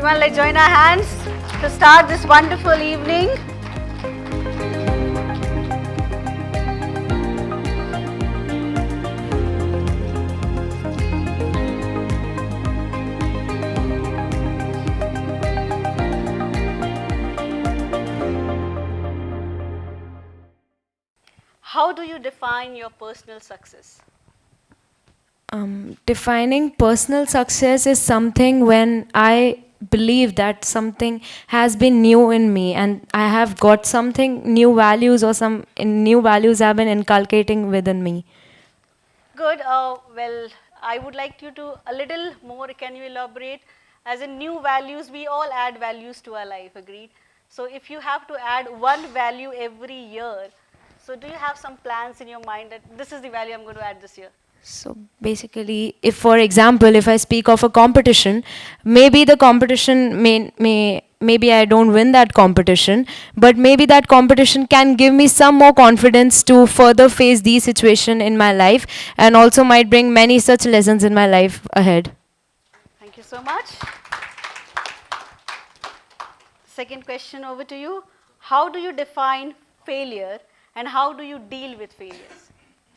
Everyone, let's join our hands to start this wonderful evening. How do you define your personal success? Defining personal success is something when I believe that something has been new in me and I have got something new values or some new values have been inculcating within me. Good. Well, I would like you to a little more. Can you elaborate? As in new values, we all add values to our life. Agreed. So if you have to add one value every year, so do you have some plans in your mind that this is the value I'm going to add this year? So basically, if for example, if I speak of a competition, maybe the competition maybe I don't win that competition, but maybe that competition can give me some more confidence to further face the situation in my life and also might bring many such lessons in my life ahead. Thank you so much. Second question over to you. How do you define failure and how do you deal with failures?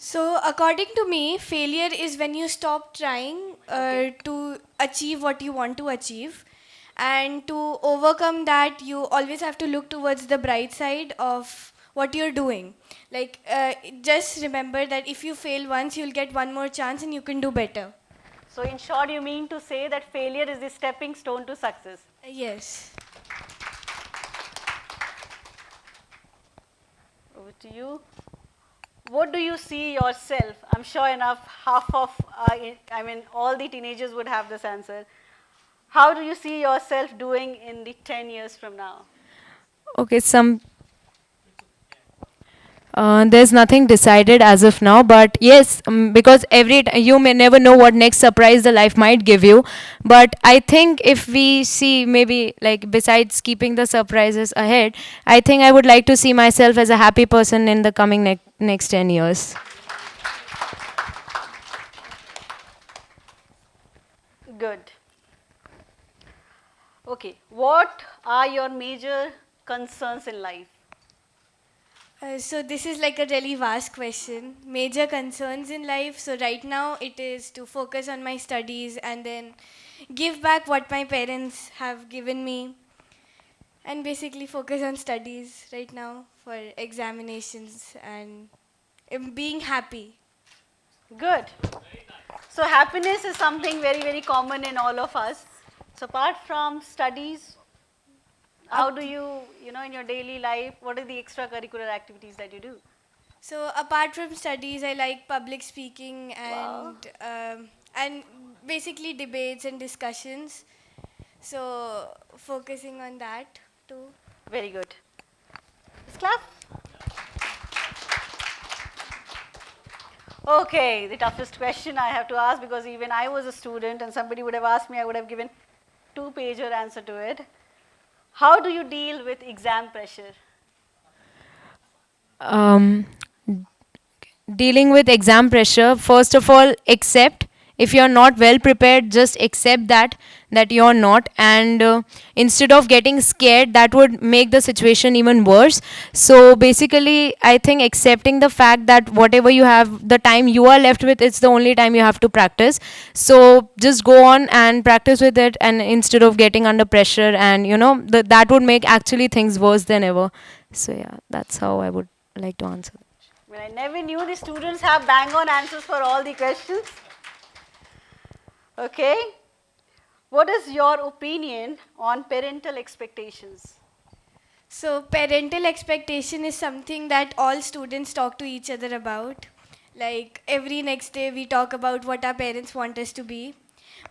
So, according to me, failure is when you stop trying to achieve what you want to achieve. And to overcome that, you always have to look towards the bright side of what you're doing. Like, just remember that if you fail once, you'll get one more chance and you can do better. So in short, you mean to say that failure is the stepping stone to success? Yes. Over to you. What do you see yourself? I'm sure enough half of, all the teenagers would have this answer. How do you see yourself doing in the 10 years from now? Okay, there's nothing decided as of now, but yes, because you may never know what next surprise the life might give you. But I think if we see maybe like besides keeping the surprises ahead, I think I would like to see myself as a happy person in the coming next 10 years. Good. Okay, what are your major concerns in life? So this is like a really vast question. Major concerns in life. So right now it is to focus on my studies and then give back what my parents have given me and basically focus on studies right now for examinations and being happy. Good. So happiness is something very, very common in all of us. So apart from studies, how do you, in your daily life, what are the extracurricular activities that you do? So apart from studies, I like public speaking Wow. and basically debates and discussions. So focusing on that too. Very good. Let's clap. Okay, the toughest question I have to ask, because even I was a student and somebody would have asked me, I would have given 2-pager answer to it. How do you deal with exam pressure? um, Dealing with exam pressure, first of all, accept. If you're not well prepared, just accept that you're not, and instead of getting scared, that would make the situation even worse. So basically, I think accepting the fact that whatever you have, the time you are left with, it's the only time you have to practice. So just go on and practice with it, and instead of getting under pressure, and that would make actually things worse than ever. So yeah, that's how I would like to answer. Well, I never knew the students have bang-on answers for all the questions. Okay. What is your opinion on parental expectations? So parental expectation is something that all students talk to each other about. Like every next day we talk about what our parents want us to be.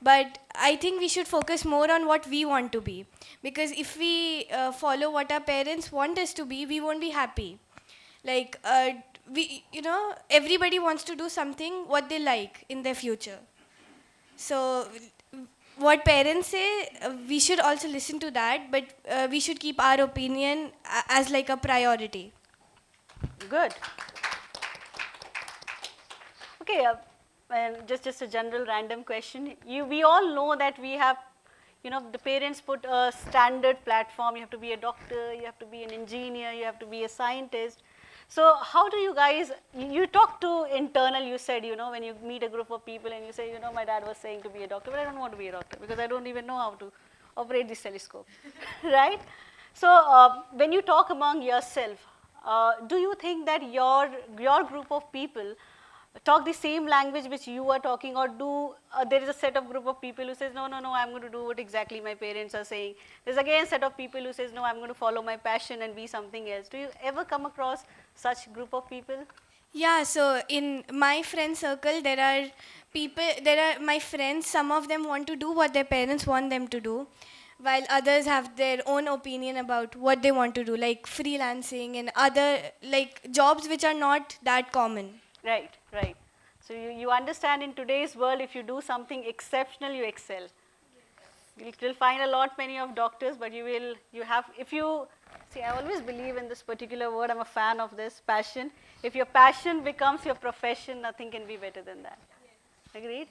But I think we should focus more on what we want to be. Because if we follow what our parents want us to be, we won't be happy. Like everybody wants to do something what they like in their future. So what parents say, we should also listen to that, but we should keep our opinion as like a priority. Good. Okay, and just a general random question. We all know that we have, the parents put a standard platform. You have to be a doctor, you have to be an engineer, you have to be a scientist. So how do you guys, you talk to internal, you said, when you meet a group of people and you say, my dad was saying to be a doctor, but I don't want to be a doctor because I don't even know how to operate this telescope, right? So when you talk among yourself, do you think that your group of people talk the same language which you are talking, or do there is a set of group of people who says, no, I'm going to do what exactly my parents are saying. There's again a set of people who says, no, I'm going to follow my passion and be something else. Do you ever come across such group of people? Yeah, so in my friend circle, my friends, some of them want to do what their parents want them to do, while others have their own opinion about what they want to do, like freelancing and other, like jobs which are not that common. Right, right. So you understand in today's world, if you do something exceptional, you excel. You will find a lot many of doctors, but if you, see, I always believe in this particular word, I'm a fan of this, passion. If your passion becomes your profession, nothing can be better than that. Yes. Agreed?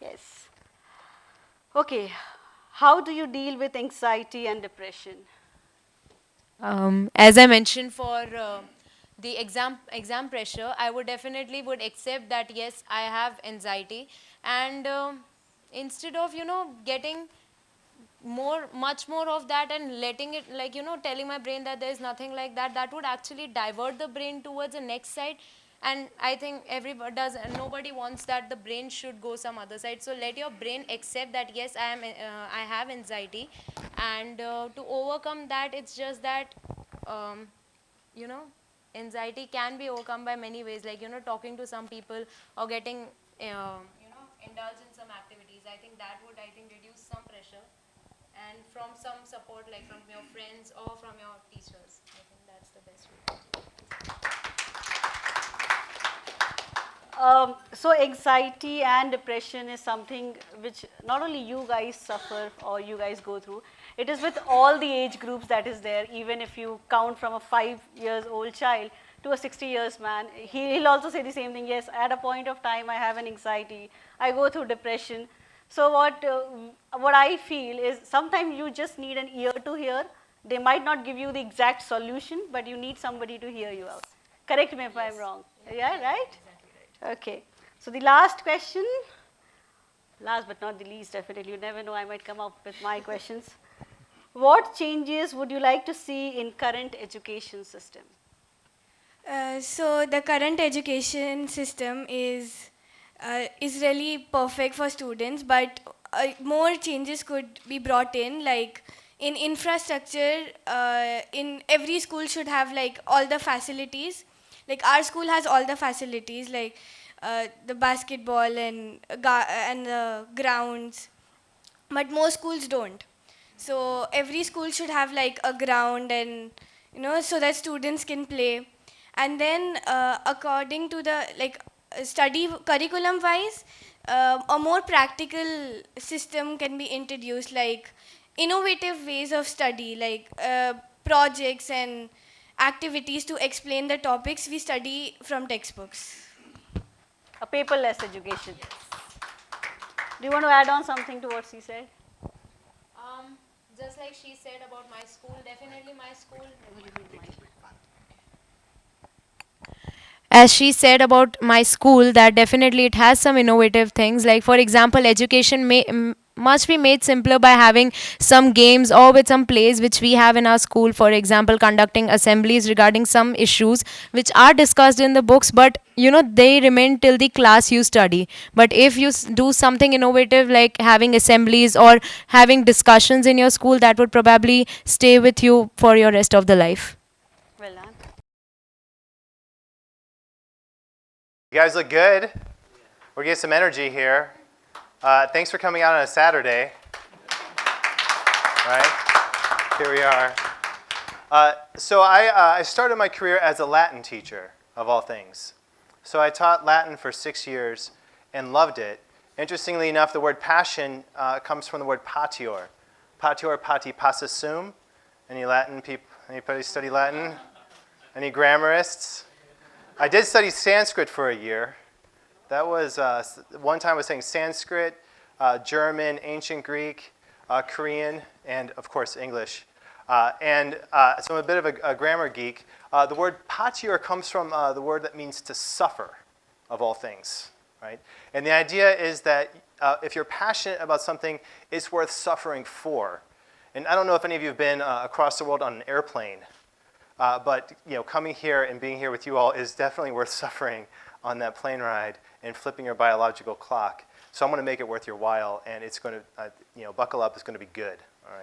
Yes. Yes. Okay, how do you deal with anxiety and depression? As I mentioned, for the exam pressure, I would definitely would accept that yes, I have anxiety, and instead of getting much more of that and letting it, like telling my brain that there is nothing like that, that would actually divert the brain towards the next side. And I think everybody does, nobody wants that the brain should go some other side. So let your brain accept that yes, I have anxiety, and to overcome that, it's just that um, you know anxiety can be overcome by many ways, like talking to some people or getting indulge in some activities. I think that would, I think, reduce some pressure, and from some support, like from your friends or from your teachers. I think that's the best way. So anxiety and depression is something which not only you guys suffer or you guys go through, it is with all the age groups that is there. Even if you count from a 5-year-old child to a 60 years man, he'll also say the same thing. Yes, at a point of time I have an anxiety, I go through depression. So what I feel is sometimes you just need an ear to hear. They might not give you the exact solution, but you need somebody to hear you out. Correct me if I'm wrong. Yeah, right? Okay. So the last question, last but not the least, definitely, you never know, I might come up with my questions. What changes would you like to see in current education system? So the current education system is really perfect for students, but more changes could be brought in, like in infrastructure. In every school should have like all the facilities. Like our school has all the facilities, like the basketball and the grounds, but most schools don't. So every school should have like a ground, and so that students can play. And then according to the like study curriculum wise, a more practical system can be introduced, like innovative ways of study, like projects and activities to explain the topics we study from textbooks. A paperless education. Do you want to add on something to what she said? Just like she said about my school, definitely my school. As she said about my school, that definitely it has some innovative things, like for example, education must be made simpler by having some games or with some plays which we have in our school. For example, conducting assemblies regarding some issues which are discussed in the books, but they remain till the class you study. But if you do something innovative like having assemblies or having discussions in your school, that would probably stay with you for your rest of the life. Well done. You guys look good. We're getting some energy here. Thanks for coming out on a Saturday. Right? Here we are. So I started my career as a Latin teacher, of all things. So I taught Latin for 6 years and loved it. Interestingly enough, the word passion comes from the word patior. Patior, pati, passa sum. Any Latin people? Anybody study Latin? Any grammarists? I did study Sanskrit for a year. That was, one time I was saying Sanskrit, German, ancient Greek. Korean, and of course English. So I'm a bit of a grammar geek. The word patir comes from the word that means to suffer, of all things, right? And the idea is that if you're passionate about something, it's worth suffering for. And I don't know if any of you have been across the world on an airplane, but coming here and being here with you all is definitely worth suffering on that plane ride and flipping your biological clock. So I'm going to make it worth your while, and it's going to, buckle up. It's going to be good. All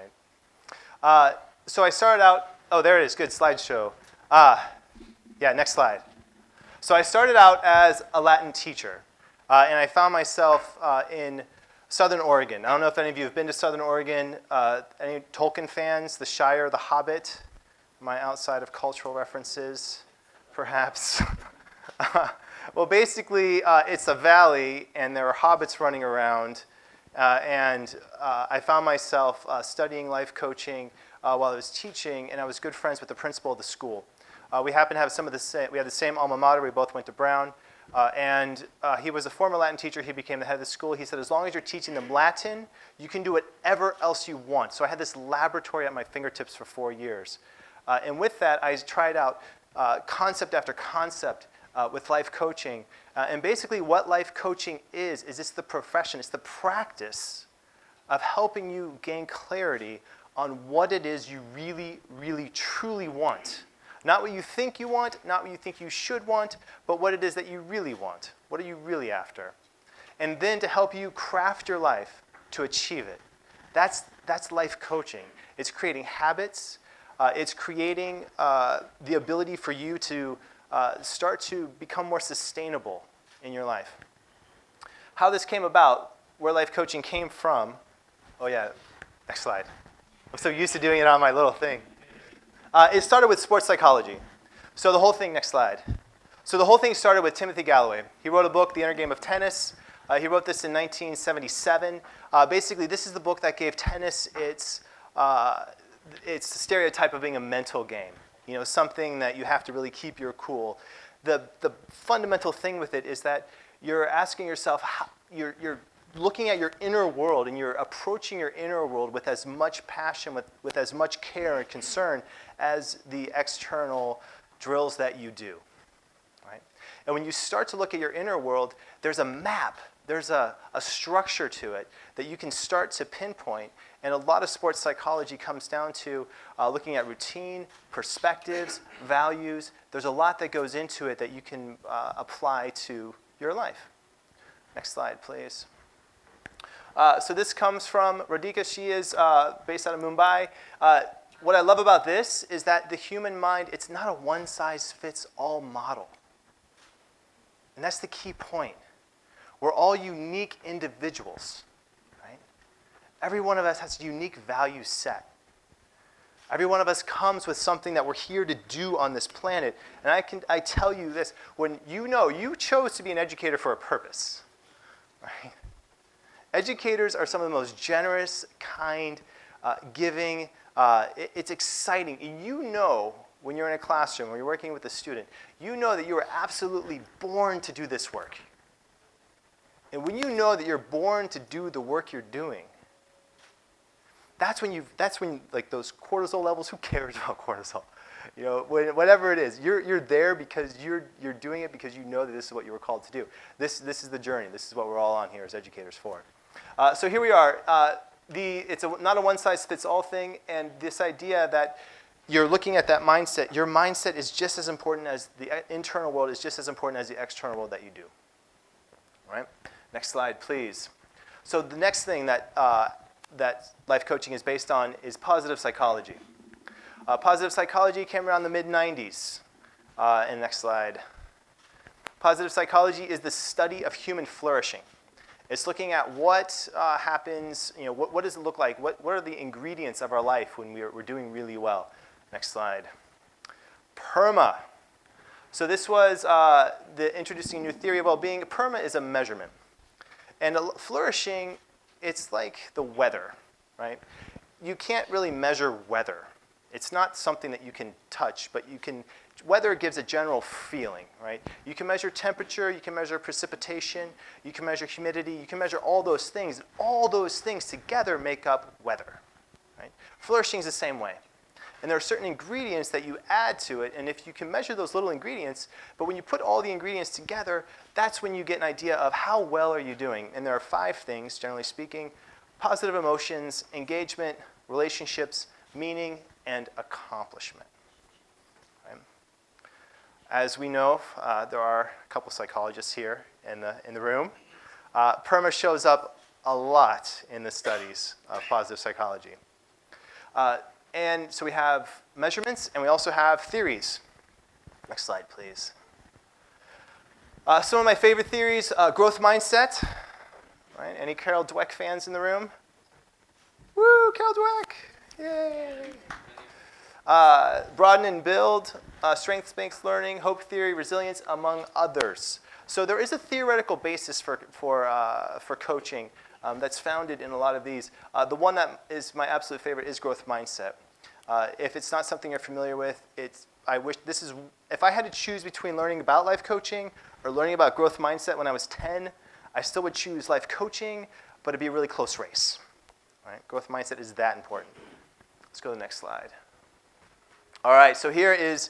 right. So I started out. Oh, there it is. Good slideshow. Yeah, next slide. So I started out as a Latin teacher, and I found myself in Southern Oregon. I don't know if any of you have been to Southern Oregon. Any Tolkien fans? The Shire, The Hobbit. Am I outside of cultural references, perhaps? Well, basically, it's a valley, and there are hobbits running around. I found myself studying life coaching while I was teaching, and I was good friends with the principal of the school. We happened to have we had the same alma mater. We both went to Brown. He was a former Latin teacher. He became the head of the school. He said, as long as you're teaching them Latin, you can do whatever else you want. So I had this laboratory at my fingertips for 4 years. And with that, I tried out concept after concept with life coaching. And basically what life coaching is it's the profession, it's the practice of helping you gain clarity on what it is you really, really, truly want. Not what you think you want, not what you think you should want, but what it is that you really want. What are you really after? And then to help you craft your life to achieve it. That's life coaching. It's creating habits. It's creating the ability for you to start to become more sustainable in your life. How this came about, where life coaching came from, oh yeah, next slide. I'm so used to doing it on my little thing. It started with sports psychology. So the whole thing, next slide. So the whole thing started with Timothy Galloway. He wrote a book, The Inner Game of Tennis. He wrote this in 1977. Basically, this is the book that gave tennis its stereotype of being a mental game. Something that you have to really keep your cool. The fundamental thing with it is that you're asking yourself, you're looking at your inner world, and you're approaching your inner world with as much passion, with as much care and concern as the external drills that you do. Right? And when you start to look at your inner world, there's a map, there's a structure to it that you can start to pinpoint. And a lot of sports psychology comes down to looking at routine, perspectives, values. There's a lot that goes into it that you can apply to your life. Next slide, please. So this comes from Radhika. She is based out of Mumbai. What I love about this is that the human mind, it's not a one-size-fits-all model. And that's the key point. We're all unique individuals. Every one of us has a unique value set. Every one of us comes with something that we're here to do on this planet. And I tell you this, when you chose to be an educator for a purpose. Right? Educators are some of the most generous, kind, giving. It's exciting. When you're in a classroom, when you're working with a student, you know that you are absolutely born to do this work. And when you know that you're born to do the work you're doing, that's when like those cortisol levels, who cares about cortisol? Whatever it is, you're there because you're doing it because you know that this is what you were called to do. This is the journey. This is what we're all on here as educators for. So here we are. It's not a one-size-fits-all thing, and this idea that you're looking at that mindset, your mindset is just as important as the internal world, is just as important as the external world that you do. All right? Next slide, please. So the next thing that life coaching is based on is positive psychology. Positive psychology came around the mid-90s. And next slide. Positive psychology is the study of human flourishing. It's looking at what happens, what does it look like? What are the ingredients of our life when we're doing really well? Next slide. PERMA. So this was introducing a new theory of well-being. PERMA is a measurement. And flourishing, it's like the weather, right? You can't really measure weather. It's not something that you can touch, but you can weather gives a general feeling, right? You can measure temperature, you can measure precipitation, you can measure humidity, you can measure all those things. All those things together make up weather, right? Flourishing is the same way. And there are certain ingredients that you add to it, and if you can measure those little ingredients, but when you put all the ingredients together, that's when you get an idea of how well are you doing. And there are 5 things, generally speaking: positive emotions, engagement, relationships, meaning, and accomplishment. Right? As we know, there are a couple psychologists here in the room. PERMA shows up a lot in the studies of positive psychology. And so we have measurements, and we also have theories. Next slide, please. Some of my favorite theories: growth mindset. Right? Any Carol Dweck fans in the room? Woo, Carol Dweck! Yay! Broaden and build, strengths-based learning, hope theory, resilience, among others. So there is a theoretical basis for coaching that's founded in a lot of these. The one that is my absolute favorite is growth mindset. If it's not something you're familiar with, if I had to choose between learning about life coaching or learning about growth mindset when I was 10, I still would choose life coaching, but it'd be a really close race. Right? Growth mindset is that important. Let's go to the next slide. All right, so here is,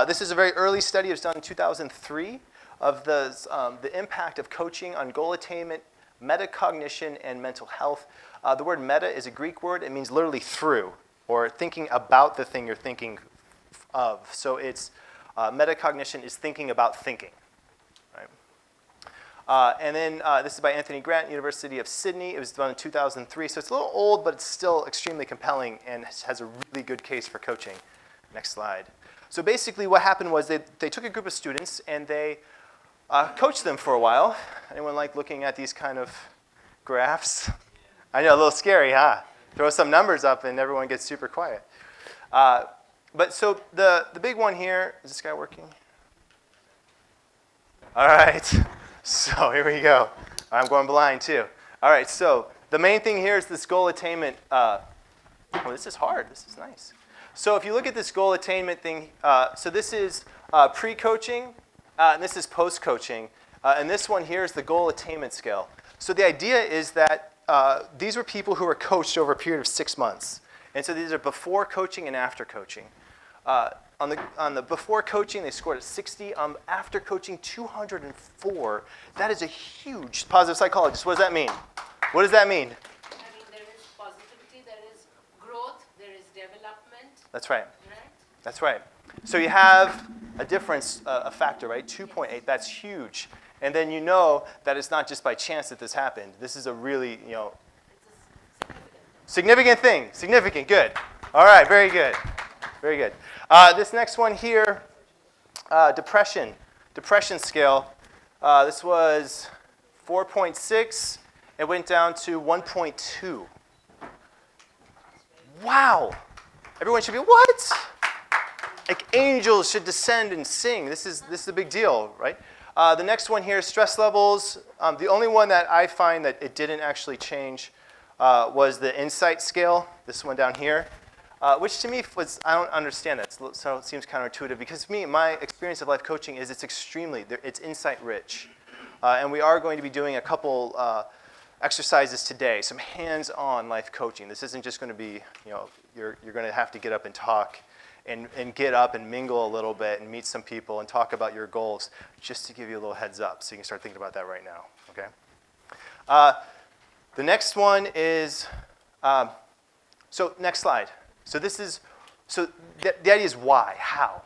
this is a very early study. It was done in 2003 of the impact of coaching on goal attainment, metacognition, and mental health. The word meta is a Greek word. It means literally through, or thinking about the thing you're thinking of. So it's metacognition is thinking about thinking. Right? And then this is by Anthony Grant, University of Sydney. It was done in 2003. So it's a little old, but it's still extremely compelling and has a really good case for coaching. Next slide. So basically what happened was they took a group of students and they coached them for a while. Anyone like looking at these kind of graphs? I know, a little scary, huh? Throw some numbers up and everyone gets super quiet. But so the big one here, is this guy working? All right, so here we go. I'm going blind too. All right, so the main thing here is this goal attainment. Oh, this is hard, this is nice. So if you look at this goal attainment thing, so this is pre-coaching, and this is post-coaching. And this one here is the goal attainment scale. So the idea is that these were people who were coached over a period of 6 months. And so these are before coaching and after coaching. On the before coaching, they scored a 60. After coaching, 204. That is a huge positive psychologist. What does that mean? What does that mean? I mean, there is positivity, there is growth, there is development. That's right. Right? That's right. So you have a difference, a factor, right? 2.8. That's huge. And then you know that it's not just by chance that this happened. This is a really, It's a significant significant thing. Significant. Good. All right. Very good. Very good. This next one here, depression. Depression scale. This was 4.6. It went down to 1.2. Wow. Everyone should be, what? Like angels should descend and sing. This is a big deal, right? The next one here is stress levels. The only one that I find that it didn't actually change was the insight scale, this one down here, which to me was, I don't understand that, so it seems counterintuitive, because to me, my experience of life coaching is it's insight rich. And we are going to be doing a couple exercises today, some hands-on life coaching. This isn't just going to be, you're going to have to get up and talk and get up and mingle a little bit and meet some people and talk about your goals, just to give you a little heads up so you can start thinking about that right now, okay? The next one is, so next slide. So this is, so the idea is why, how,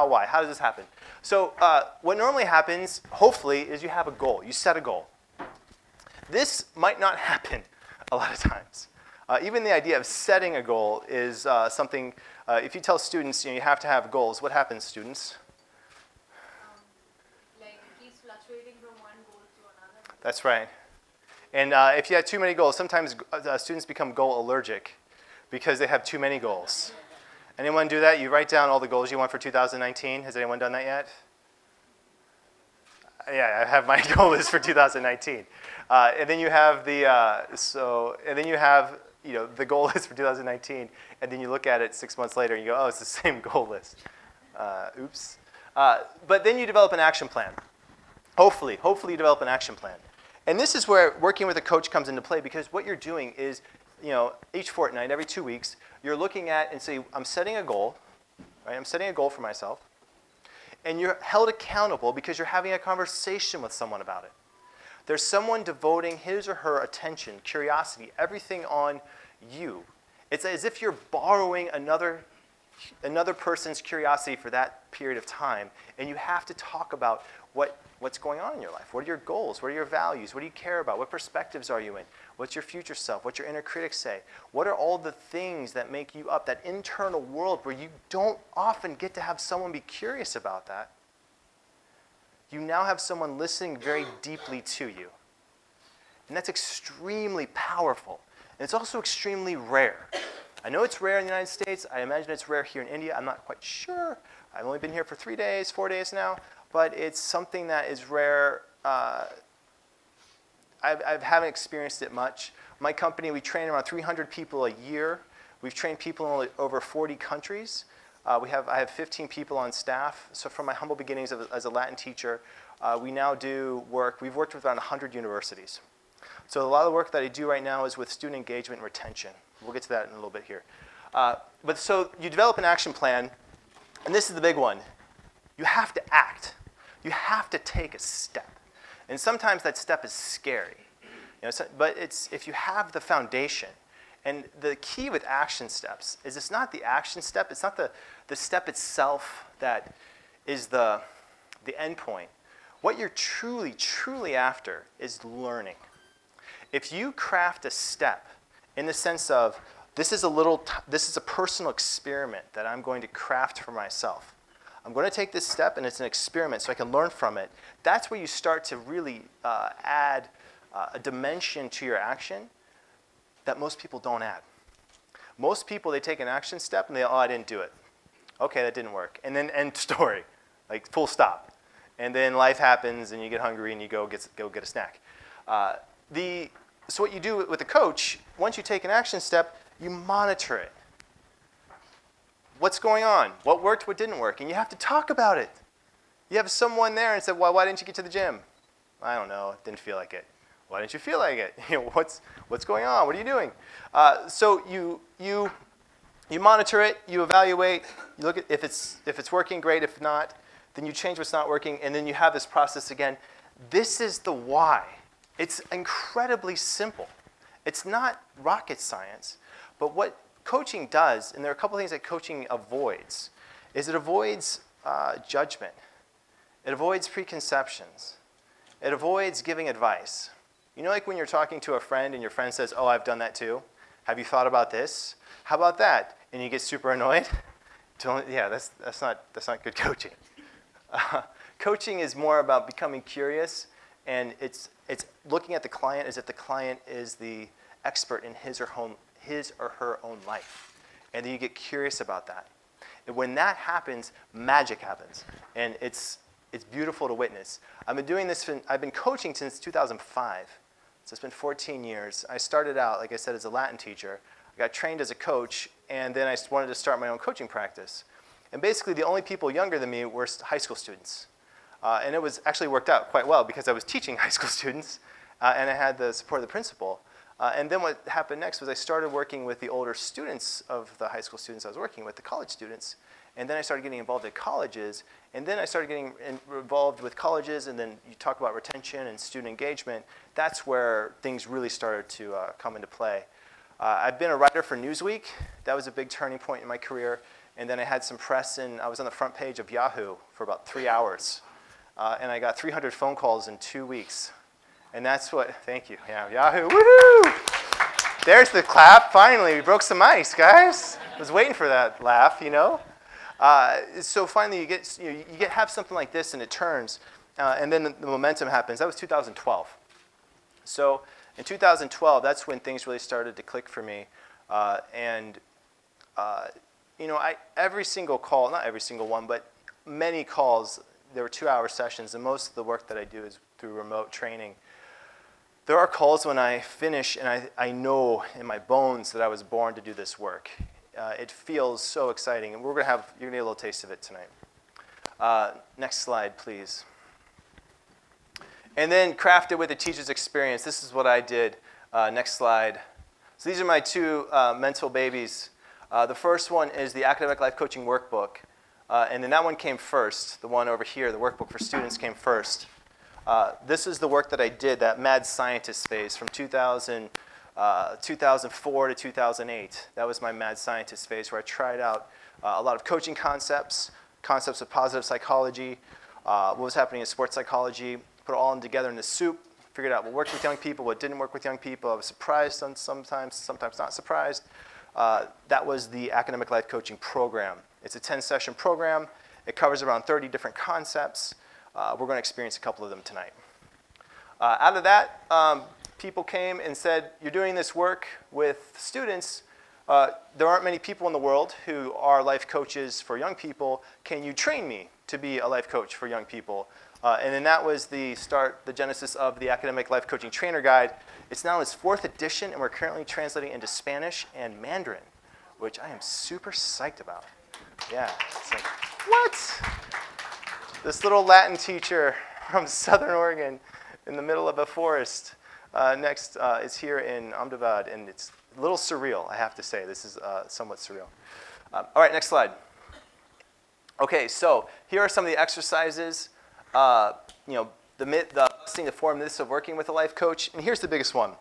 why, how does this happen? So what normally happens, hopefully, is you have a goal, you set a goal. This might not happen a lot of times. Even the idea of setting a goal is something, if you tell students you have to have goals, what happens, students? like it keeps fluctuating from one goal to another. That's right. And if you have too many goals, sometimes students become goal allergic because they have too many goals. Anyone do that? You write down all the goals you want for 2019. Has anyone done that yet? Yeah, I have my goal list for 2019. And then you have the goal list for 2019, and then you look at it 6 months later and you go, oh, it's the same goal list. Oops. But then you develop an action plan. Hopefully you develop an action plan. And this is where working with a coach comes into play, because what you're doing is, each fortnight, every 2 weeks, you're looking at and say, I'm setting a goal, right? I'm setting a goal for myself. And you're held accountable because you're having a conversation with someone about it. There's someone devoting his or her attention, curiosity, everything on you. It's as if you're borrowing another person's curiosity for that period of time, and you have to talk about what's going on in your life. What are your goals? What are your values? What do you care about? What perspectives are you in? What's your future self? What's your inner critic say? What are all the things that make you up, that internal world where you don't often get to have someone be curious about that? You now have someone listening very deeply to you. And that's extremely powerful. And it's also extremely rare. I know it's rare in the United States. I imagine it's rare here in India. I'm not quite sure. I've only been here for 4 days now. But it's something that is rare. I haven't experienced it much. My company, we train around 300 people a year. We've trained people in over 40 countries. I have 15 people on staff. So from my humble beginnings as a Latin teacher, we now do work. We've worked with around 100 universities. So a lot of the work that I do right now is with student engagement and retention. We'll get to that in a little bit here. But so you develop an action plan, and this is the big one. You have to act. You have to take a step. And sometimes that step is scary. But if you have the foundation, and the key with action steps is it's not the action step, it's not the step itself that is the end point. What you're truly, truly after is learning. If you craft a step in the sense of, this is a personal experiment that I'm going to craft for myself. I'm going to take this step, and it's an experiment so I can learn from it. That's where you start to really add a dimension to your action that most people don't add. Most people, they take an action step, and I didn't do it. Okay, that didn't work. And then end story, like full stop. And then life happens, and you get hungry, and you go get a snack. So what you do with a coach, once you take an action step, you monitor it. What's going on? What worked, what didn't work? And you have to talk about it. You have someone there and say, well, why didn't you get to the gym? I don't know, didn't feel like it. Why didn't you feel like it? What's going on? What are you doing? So you monitor it, you evaluate, you look at if it's working, great. If not, then you change what's not working, and then you have this process again. This is the why. It's incredibly simple. It's not rocket science, but what coaching does, and there are a couple things that coaching avoids, is it avoids judgment. It avoids preconceptions. It avoids giving advice. Like when you're talking to a friend and your friend says, oh, I've done that too. Have you thought about this? How about that? And you get super annoyed. Yeah, that's not good coaching. Coaching is more about becoming curious, and it's looking at the client as if the client is the expert in his or her own life. And then you get curious about that. And when that happens, magic happens. And it's beautiful to witness. I've been coaching since 2005. So it's been 14 years. I started out, like I said, as a Latin teacher. I got trained as a coach, and then I wanted to start my own coaching practice. And basically, the only people younger than me were high school students. And it was actually worked out quite well because I was teaching high school students, and I had the support of the principal. And then what happened next was I started working with the older students of the high school students I was working with, the college students. And then I started getting involved at colleges. And then I started getting involved with colleges, and then you talk about retention and student engagement. That's where things really started to come into play. I've been a writer for Newsweek. That was a big turning point in my career. And then I had some press, and I was on the front page of Yahoo for about 3 hours. And I got 300 phone calls in 2 weeks. And that's what, thank you, yeah, Yahoo, woohoo! There's the clap, finally, we broke some ice, guys. I was waiting for that laugh, So finally you have something like this and it turns, and then the momentum happens. That was 2012. So in 2012, that's when things really started to click for me. Every single call, not every single one, but many calls, there were 2-hour sessions, and most of the work that I do is through remote training. There are calls when I finish and I know in my bones that I was born to do this work. It feels so exciting, and you're gonna get a little taste of it tonight. Next slide, please. And then crafted with a teacher's experience. This is what I did. Next slide. So these are my two mental babies. The first one is the Academic Life Coaching Workbook. And then that one came first. The one over here, the workbook for students, came first. This is the work that I did, that mad scientist phase from 2004 to 2008. That was my mad scientist phase where I tried out a lot of coaching concepts of positive psychology, what was happening in sports psychology, put it all together in the soup, figured out what worked with young people, what didn't work with young people. I was surprised sometimes not surprised. That was the Academic Life Coaching Program. It's a 10-session program. It covers around 30 different concepts. We're going to experience a couple of them tonight. Out of that, people came and said, you're doing this work with students. There aren't many people in the world who are life coaches for young people. Can you train me to be a life coach for young people? And then that was the genesis of the Academic Life Coaching Trainer Guide. It's now its 4th edition, and we're currently translating into Spanish and Mandarin, which I am super psyched about. Yeah, it's like, what? This little Latin teacher from Southern Oregon in the middle of a forest next is here in Ahmedabad, and it's a little surreal, I have to say. This is somewhat surreal. All right, next slide. Okay, so here are some of the exercises. The four myths of working with a life coach, and here's the biggest one.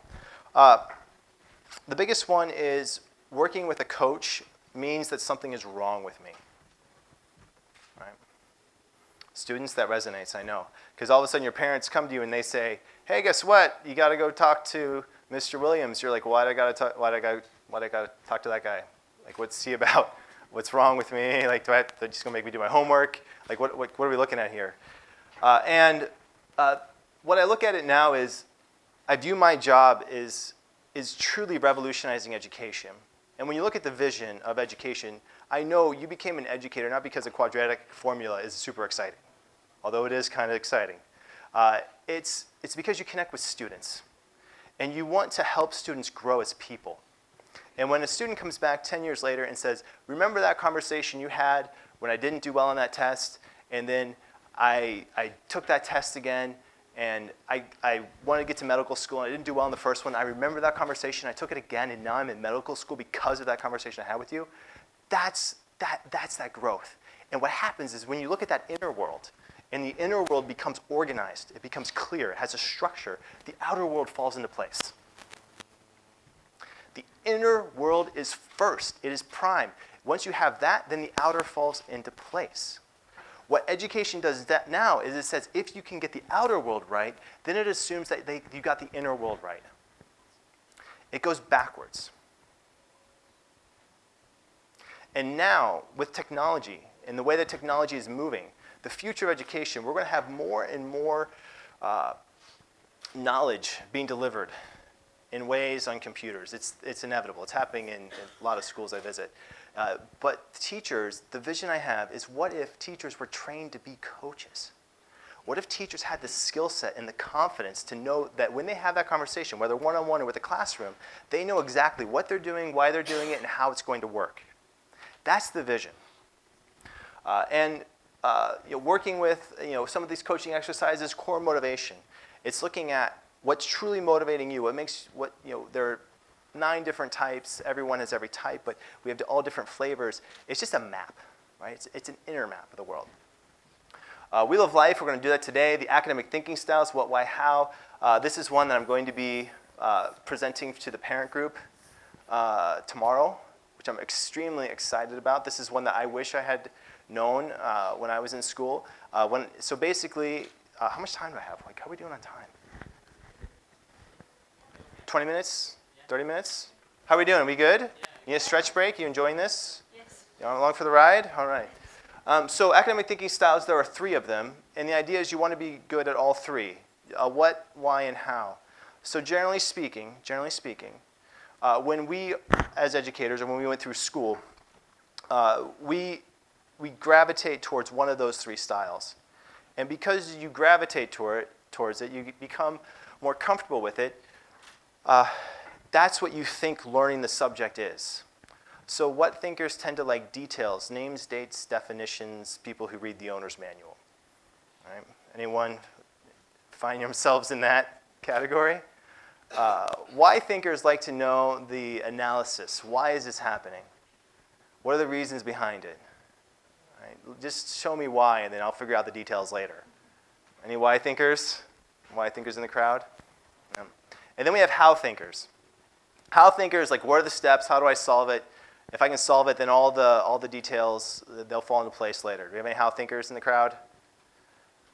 The biggest one is working with a coach means that something is wrong with me. Right? Students, that resonates, I know. Because all of a sudden your parents come to you and they say, hey, guess what? You got to go talk to Mr. Williams. You're like, why do I got to talk to that guy? Like, what's he about? What's wrong with me? Like, they're just going to make me do my homework? Like, what are we looking at here? What I look at it now is I view my job is truly revolutionizing education. And when you look at the vision of education, I know you became an educator not because a quadratic formula is super exciting, although it is kind of exciting. It's because you connect with students, and you want to help students grow as people. And when a student comes back 10 years later and says, remember that conversation you had when I didn't do well on that test, and then I took that test again, and I wanted to get to medical school, and I didn't do well in the first one. I remember that conversation. I took it again, and now I'm in medical school because of that conversation I had with you. That's that growth. And what happens is when you look at that inner world, and the inner world becomes organized, it becomes clear, it has a structure, the outer world falls into place. The inner world is first. It is prime. Once you have that, then the outer falls into place. What education does now is it says if you can get the outer world right, then it assumes that you got the inner world right. It goes backwards. And now, with technology, and the way that technology is moving, the future of education, we're going to have more and more knowledge being delivered in ways on computers. It's inevitable. It's happening in a lot of schools I visit. But teachers, the vision I have is what if teachers were trained to be coaches? What if teachers had the skill set and the confidence to know that when they have that conversation, whether one-on-one or with a classroom, they know exactly what they're doing, why they're doing it, and how it's going to work. That's the vision. Working with some of these coaching exercises, core motivation. It's looking at what's truly motivating you. There are 9 different types. Everyone has every type, but we have all different flavors. It's just a map, right? It's an inner map of the world. Wheel of Life, we're going to do that today. The academic thinking styles, what, why, how. This is one that I'm going to be presenting to the parent group tomorrow, which I'm extremely excited about. This is one that I wish I had known when I was in school. So basically, how much time do I have? Like, how are we doing on time? 20 minutes? 30 minutes? How are we doing? Are we good? Yeah. You need a stretch break? You enjoying this? Yes. You along for the ride? All right. So academic thinking styles, there are 3 of them. And the idea is you want to be good at all 3. What, why, and how. So generally speaking, when we, as educators, or when we went through school, we gravitate towards one of those 3 styles. And because you gravitate towards it, you become more comfortable with it. That's what you think learning the subject is. So what thinkers tend to like details, names, dates, definitions, people who read the owner's manual? All right. Anyone find yourselves in that category? Why thinkers like to know the analysis? Why is this happening? What are the reasons behind it? All right. Just show me why, and then I'll figure out the details later. Any why thinkers? Why thinkers in the crowd? Yeah. And then we have how thinkers. How thinkers, like, what are the steps? How do I solve it? If I can solve it, then all the details, they'll fall into place later. Do we have any how thinkers in the crowd?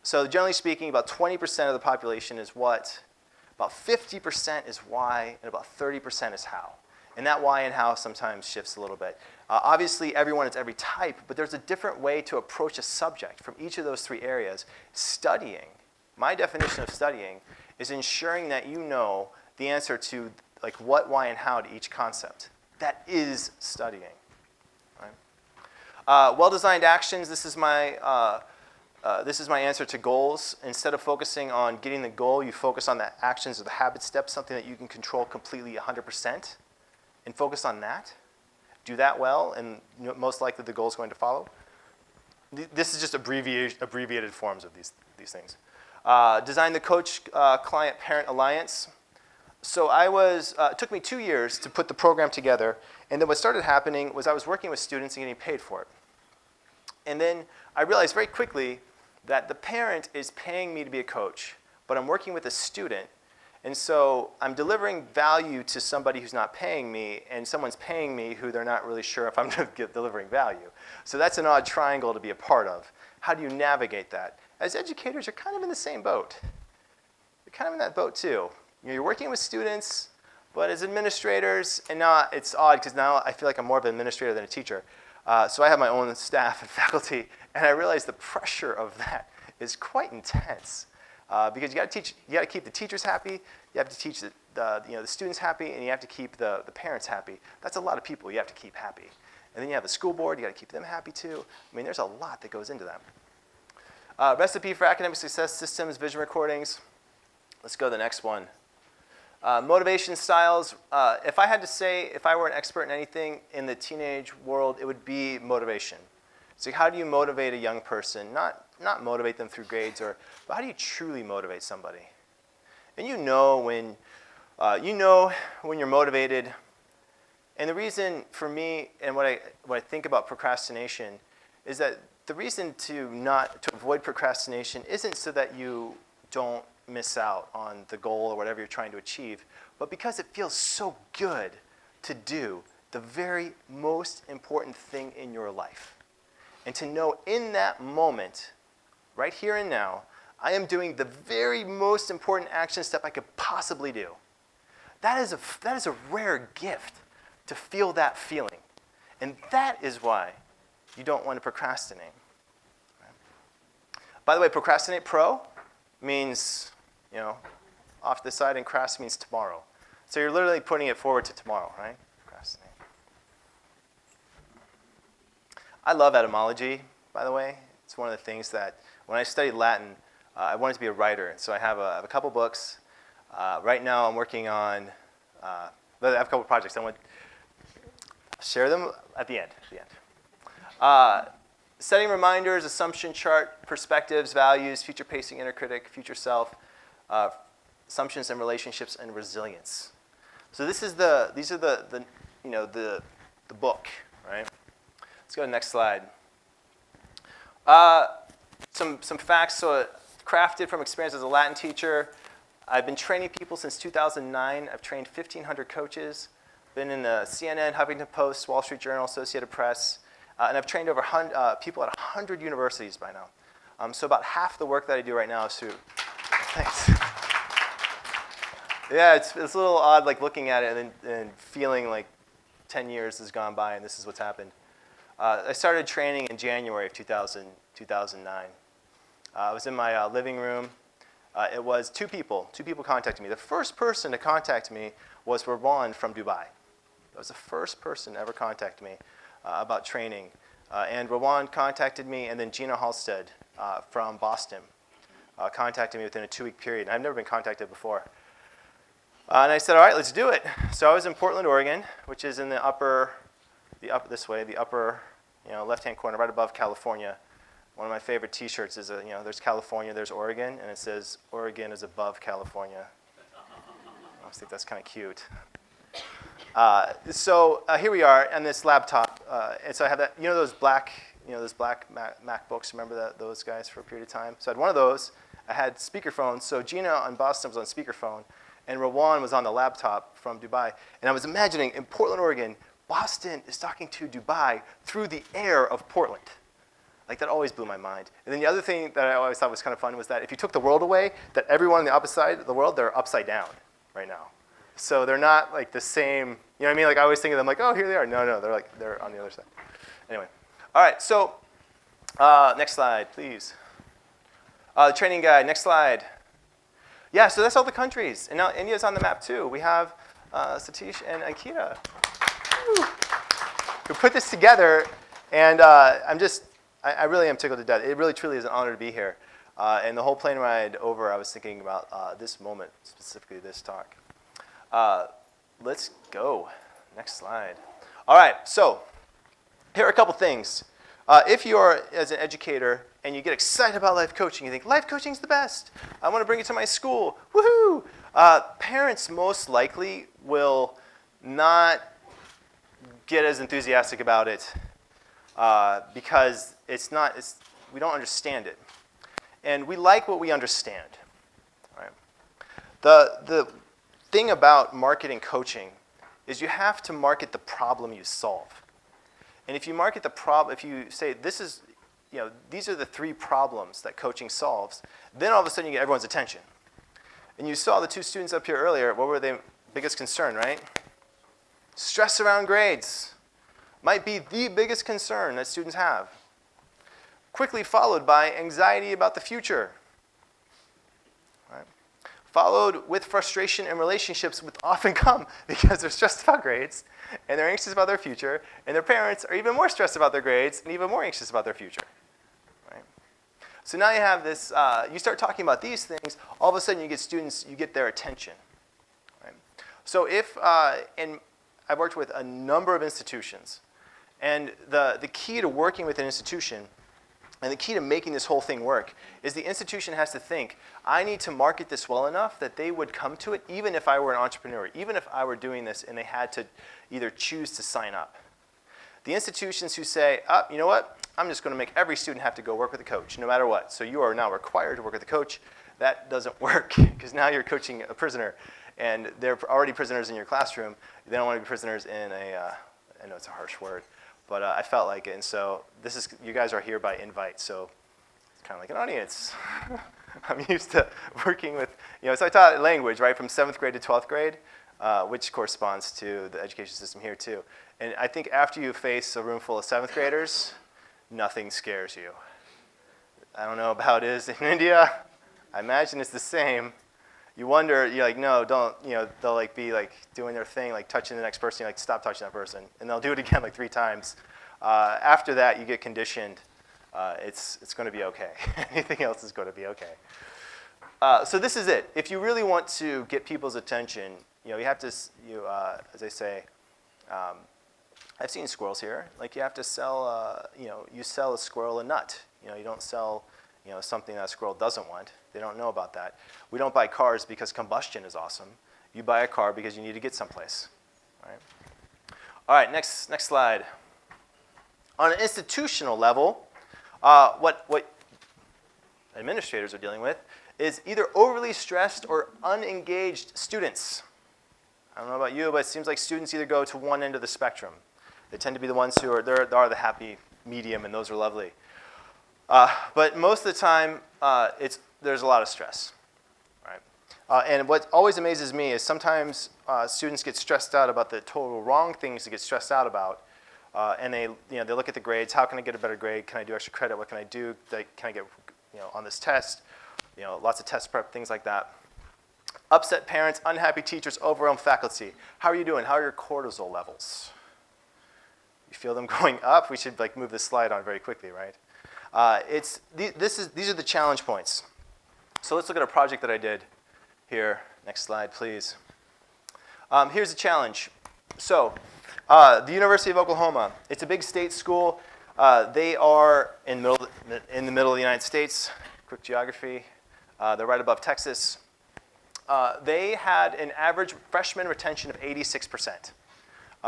So generally speaking, about 20% of the population is what? About 50% is why, and about 30% is how. And that why and how sometimes shifts a little bit. Obviously, everyone is every type, but there's a different way to approach a subject from each of those three areas. Studying, my definition of studying, is ensuring that you know the answer to like what, why, and how to each concept. That is studying. Right? Well-designed actions, this is my answer to goals. Instead of focusing on getting the goal, you focus on the actions or the habit steps, something that you can control completely 100%, and focus on that. Do that well, and most likely the goal is going to follow. This is just abbreviated forms of these things. Design the coach-client-parent alliance. So it took me 2 years to put the program together, and then what started happening was I was working with students and getting paid for it. And then I realized very quickly that the parent is paying me to be a coach, but I'm working with a student, and so I'm delivering value to somebody who's not paying me, and someone's paying me who they're not really sure if I'm delivering value. So that's an odd triangle to be a part of. How do you navigate that? As educators, you're kind of in the same boat. You're kind of in that boat too. You're working with students, but as administrators, and now it's odd because now I feel like I'm more of an administrator than a teacher. So I have my own staff and faculty, and I realize the pressure of that is quite intense because you got to keep the teachers happy, you have to teach the students happy, and you have to keep the parents happy. That's a lot of people you have to keep happy. And then you have the school board, you got to keep them happy too. I mean, there's a lot that goes into that. Recipe for academic success systems, vision recordings. Let's go to the next one. Motivation styles. If I had to say, if I were an expert in anything in the teenage world, it would be motivation. So how do you motivate a young person? Not motivate them through grades, but how do you truly motivate somebody? And you know when you're motivated. And the reason for me, and what I think about procrastination, is that the reason to avoid procrastination isn't so that you don't miss out on the goal or whatever you're trying to achieve, but because it feels so good to do the very most important thing in your life. And to know in that moment, right here and now, I am doing the very most important action step I could possibly do. That is a rare gift to feel that feeling. And that is why you don't want to procrastinate. By the way, procrastinate pro means, off to the side, and crass means tomorrow. So you're literally putting it forward to tomorrow, right? Procrastinate. I love etymology, by the way. It's one of the things that, when I studied Latin, I wanted to be a writer. So I have a couple books. Right now I'm working on, I have a couple projects. I want to share them at the end. Setting reminders, assumption chart, perspectives, values, future pacing, inner critic, future self, assumptions and relationships, and resilience. So these are the book, right? Let's go to the next slide. Some facts. So crafted from experience as a Latin teacher. I've been training people since 2009. I've trained 1,500 coaches. Been in the CNN, Huffington Post, Wall Street Journal, Associated Press. And I've trained over people at 100 universities by now. So about half the work that I do right now is through. Thanks. Yeah, it's a little odd, like looking at it and feeling like 10 years has gone by and this is what's happened. I started training in January of 2009. I was in my living room. It was two people contacted me. The first person to contact me was Rawan from Dubai. That was the first person to ever contact me about training. And Rawan contacted me, and then Gina Halstead from Boston contacted me within a 2-week period. I've never been contacted before. And I said, all right, let's do it. So I was in Portland, Oregon, which is in the upper this way, the upper, left-hand corner, right above California. One of my favorite T-shirts is, there's California, there's Oregon, and it says Oregon is above California. I always think that's kind of cute. So here we are on this laptop, and so I have that. Those black MacBooks. Remember those guys for a period of time? So I had one of those. I had speakerphones. So Gina in Boston was on speakerphone, and Rawan was on the laptop from Dubai. And I was imagining in Portland, Oregon, Boston is talking to Dubai through the air of Portland. Like, that always blew my mind. And then the other thing that I always thought was kind of fun was that if you took the world away, that everyone on the opposite side of the world, they're upside down right now. So they're not like the same, you know what I mean? Like, I always think of them like, oh, here they are. No, they're on the other side. Anyway. All right, so next slide, please. The training guide, next slide. Yeah, so that's all the countries. And now India's on the map too. We have Satish and Ankeeta who put this together. And I really am tickled to death. It really, truly is an honor to be here. And the whole plane ride over, I was thinking about this moment, specifically this talk. Let's go. Next slide. All right, so here are a couple things. If you are, as an educator, and you get excited about life coaching, you think, life coaching's the best. I want to bring it to my school. Woohoo! Parents most likely will not get as enthusiastic about it because we don't understand it. And we like what we understand. Right? The thing about marketing coaching is you have to market the problem you solve. And if you market the problem, if you say these are the 3 problems that coaching solves, then all of a sudden you get everyone's attention. And you saw the 2 students up here earlier. What were their biggest concern, right? Stress around grades might be the biggest concern that students have. Quickly followed by anxiety about the future. Right? Followed with frustration in relationships, which often come because they're stressed about grades, and they're anxious about their future, and their parents are even more stressed about their grades and even more anxious about their future. Right? So now you have this, you start talking about these things, all of a sudden you get students, you get their attention. Right? So and I've worked with a number of institutions, and the key to working with an institution and the key to making this whole thing work is the institution has to think, I need to market this well enough that they would come to it even if I were an entrepreneur, even if I were doing this and they had to either choose to sign up. The institutions who say, you know what, I'm just going to make every student have to go work with a coach no matter what. So you are now required to work with a coach. That doesn't work because now you're coaching a prisoner and they're already prisoners in your classroom. They don't want to be prisoners in I know it's a harsh word, but I felt like it. And so you guys are here by invite, so it's kind of like an audience. I'm used to working with, so I taught language, right, from 7th grade to 12th grade, which corresponds to the education system here too. And I think after you face a room full of 7th graders, nothing scares you. I don't know how it is in India. I imagine it's the same. You wonder, you're like, no, don't, they'll like be like doing their thing, like touching the next person, you're like, stop touching that person. And they'll do it again like 3 times. After that, you get conditioned. It's going to be okay. Anything else is going to be okay. So this is it. If you really want to get people's attention, you have to, as I say, I've seen squirrels here. Like you have to sell, you sell a squirrel a nut. You don't sell, something that a squirrel doesn't want. They don't know about that. We don't buy cars because combustion is awesome. You buy a car because you need to get someplace. All right, next slide. On an institutional level, what administrators are dealing with is either overly stressed or unengaged students. I don't know about you, but it seems like students either go to one end of the spectrum. They tend to be the ones who are the happy medium, and those are lovely. But most of the time, there's a lot of stress. Right? And what always amazes me is sometimes students get stressed out about the total wrong things to get stressed out about. And they look at the grades. How can I get a better grade? Can I do extra credit? What can I do? Can I get on this test? Lots of test prep, things like that. Upset parents, unhappy teachers, overwhelmed faculty. How are you doing? How are your cortisol levels? You feel them going up? We should move this slide on very quickly, right? These are the challenge points. So let's look at a project that I did here. Next slide, please. Here's a challenge. So The University of Oklahoma. It's a big state school. They are in the middle of the United States. Quick geography. They're right above Texas. They had an average freshman retention of 86%,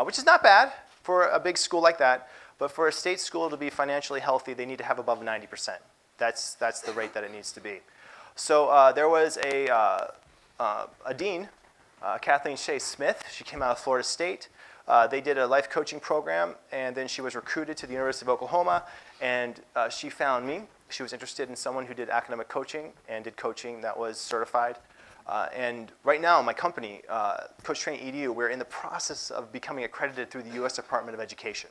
which is not bad for a big school like that. But for a state school to be financially healthy, they need to have above 90%. That's the rate that it needs to be. So there was a dean, Kathleen Shea Smith. She came out of Florida State. They did a life coaching program, and then she was recruited to the University of Oklahoma, and she found me. She was interested in someone who did academic coaching and did coaching that was certified. And right now, my company, Coach Training EDU, we're in the process of becoming accredited through the U.S. Department of Education.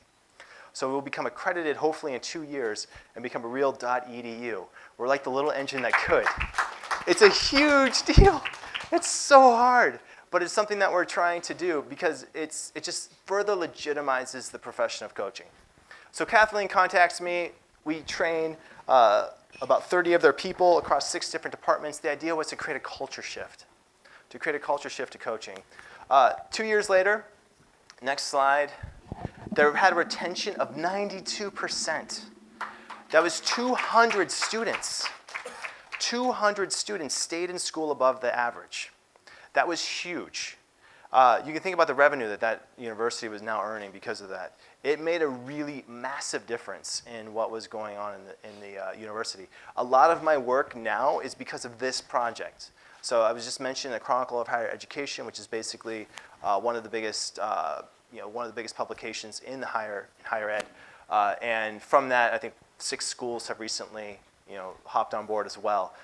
So we'll become accredited hopefully in 2 years and become a real .edu. We're like the little engine that could. It's a huge deal. It's so hard. But it's something that we're trying to do because it just further legitimizes the profession of coaching. So Kathleen contacts me. We train about 30 of their people across 6 different departments. The idea was to create a culture shift, to coaching. 2 years later, next slide, they had a retention of 92%. That was 200 students. 200 students stayed in school above the average. That was huge. You can think about the revenue that university was now earning because of that. It made a really massive difference in what was going on in the university. A lot of my work now is because of this project. So I was just mentioning the Chronicle of Higher Education, which is basically one of the biggest publications in the higher ed. And from that, I think 6 schools have recently hopped on board as well.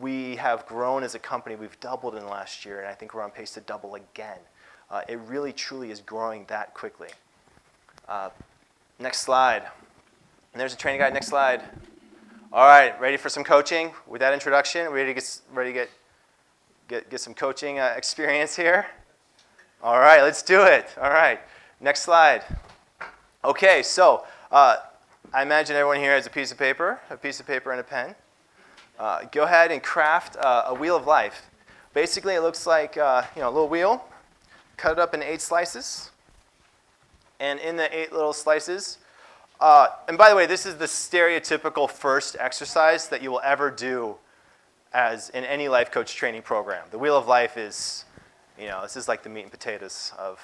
We have grown as a company. We've doubled in the last year, and I think we're on pace to double again. It really, truly is growing that quickly. Next slide. And there's a training guide. Next slide. All right, ready for some coaching? With that introduction, ready to get some coaching experience here? All right, let's do it. All right, next slide. Okay, so I imagine everyone here has a piece of paper and a pen. Go ahead and craft a wheel of life. Basically, it looks like a little wheel. Cut it up in 8 slices. And in the 8 little slices, and by the way, this is the stereotypical first exercise that you will ever do as in any life coach training program. The wheel of life is, this is like the meat and potatoes of,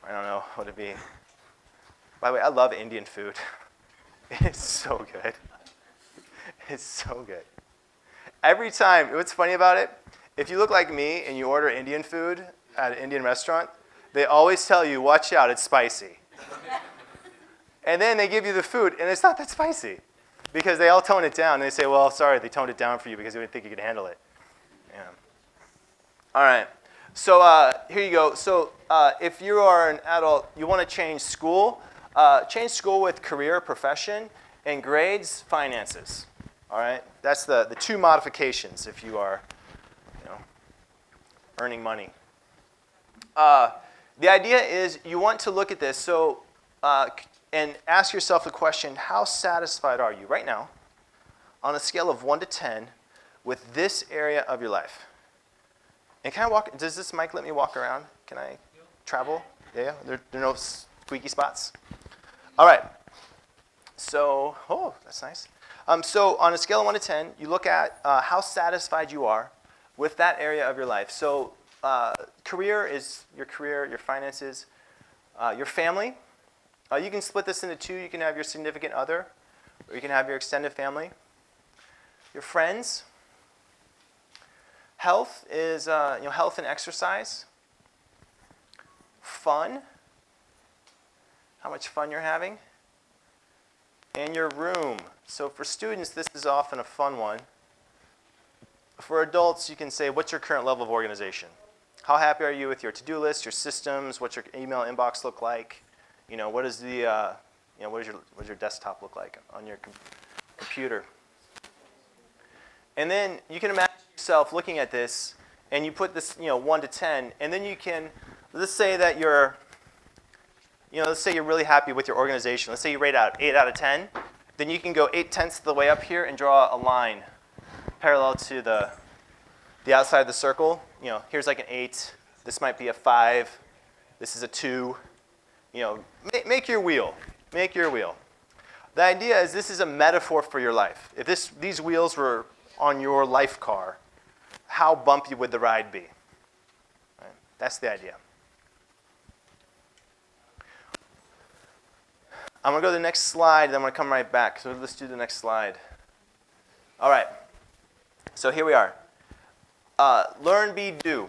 I don't know what it'd be. By the way, I love Indian food. It's so good. It's so good. Every time, what's funny about it, if you look like me and you order Indian food at an Indian restaurant, they always tell you, watch out, it's spicy. And then they give you the food, and it's not that spicy. Because they all tone it down, and they say, well, sorry, they toned it down for you because they didn't think you could handle it. Yeah. All right. So here you go. So if you are an adult, you want to change school with career, profession, and grades, finances. All right? That's the 2 modifications if you are earning money. The idea is you want to look at this and ask yourself the question, how satisfied are you right now on a scale of 1 to 10 with this area of your life? And can I walk? Does this mic let me walk around? Can I travel? Yeah? There are no squeaky spots? All right. So, that's nice. So on a scale of 1 to 10, you look at how satisfied you are with that area of your life. So career is your career, your finances, your family. You can split this into 2. You can have your significant other, or you can have your extended family. Your friends. Health is health and exercise. Fun. How much fun you're having. And your room. So for students, this is often a fun one. For adults, you can say, what's your current level of organization? How happy are you with your to-do list, your systems? What's your email inbox look like? What is the what does your desktop look like on your computer? And then you can imagine yourself looking at this, and you put this 1 to 10, and then you can, let's say that you're let's say you're really happy with your organization. Let's say you rate out 8 out of 10. Then you can go 8/10 of the way up here and draw a line parallel to the outside of the circle. Here's like an 8. This might be a 5. This is a 2. make your wheel. Make your wheel. The idea is this is a metaphor for your life. If these wheels were on your life car, how bumpy would the ride be? Right? That's the idea. I'm going to go to the next slide, and then I'm going to come right back. So let's do the next slide. All right. So here we are. Learn, be, do.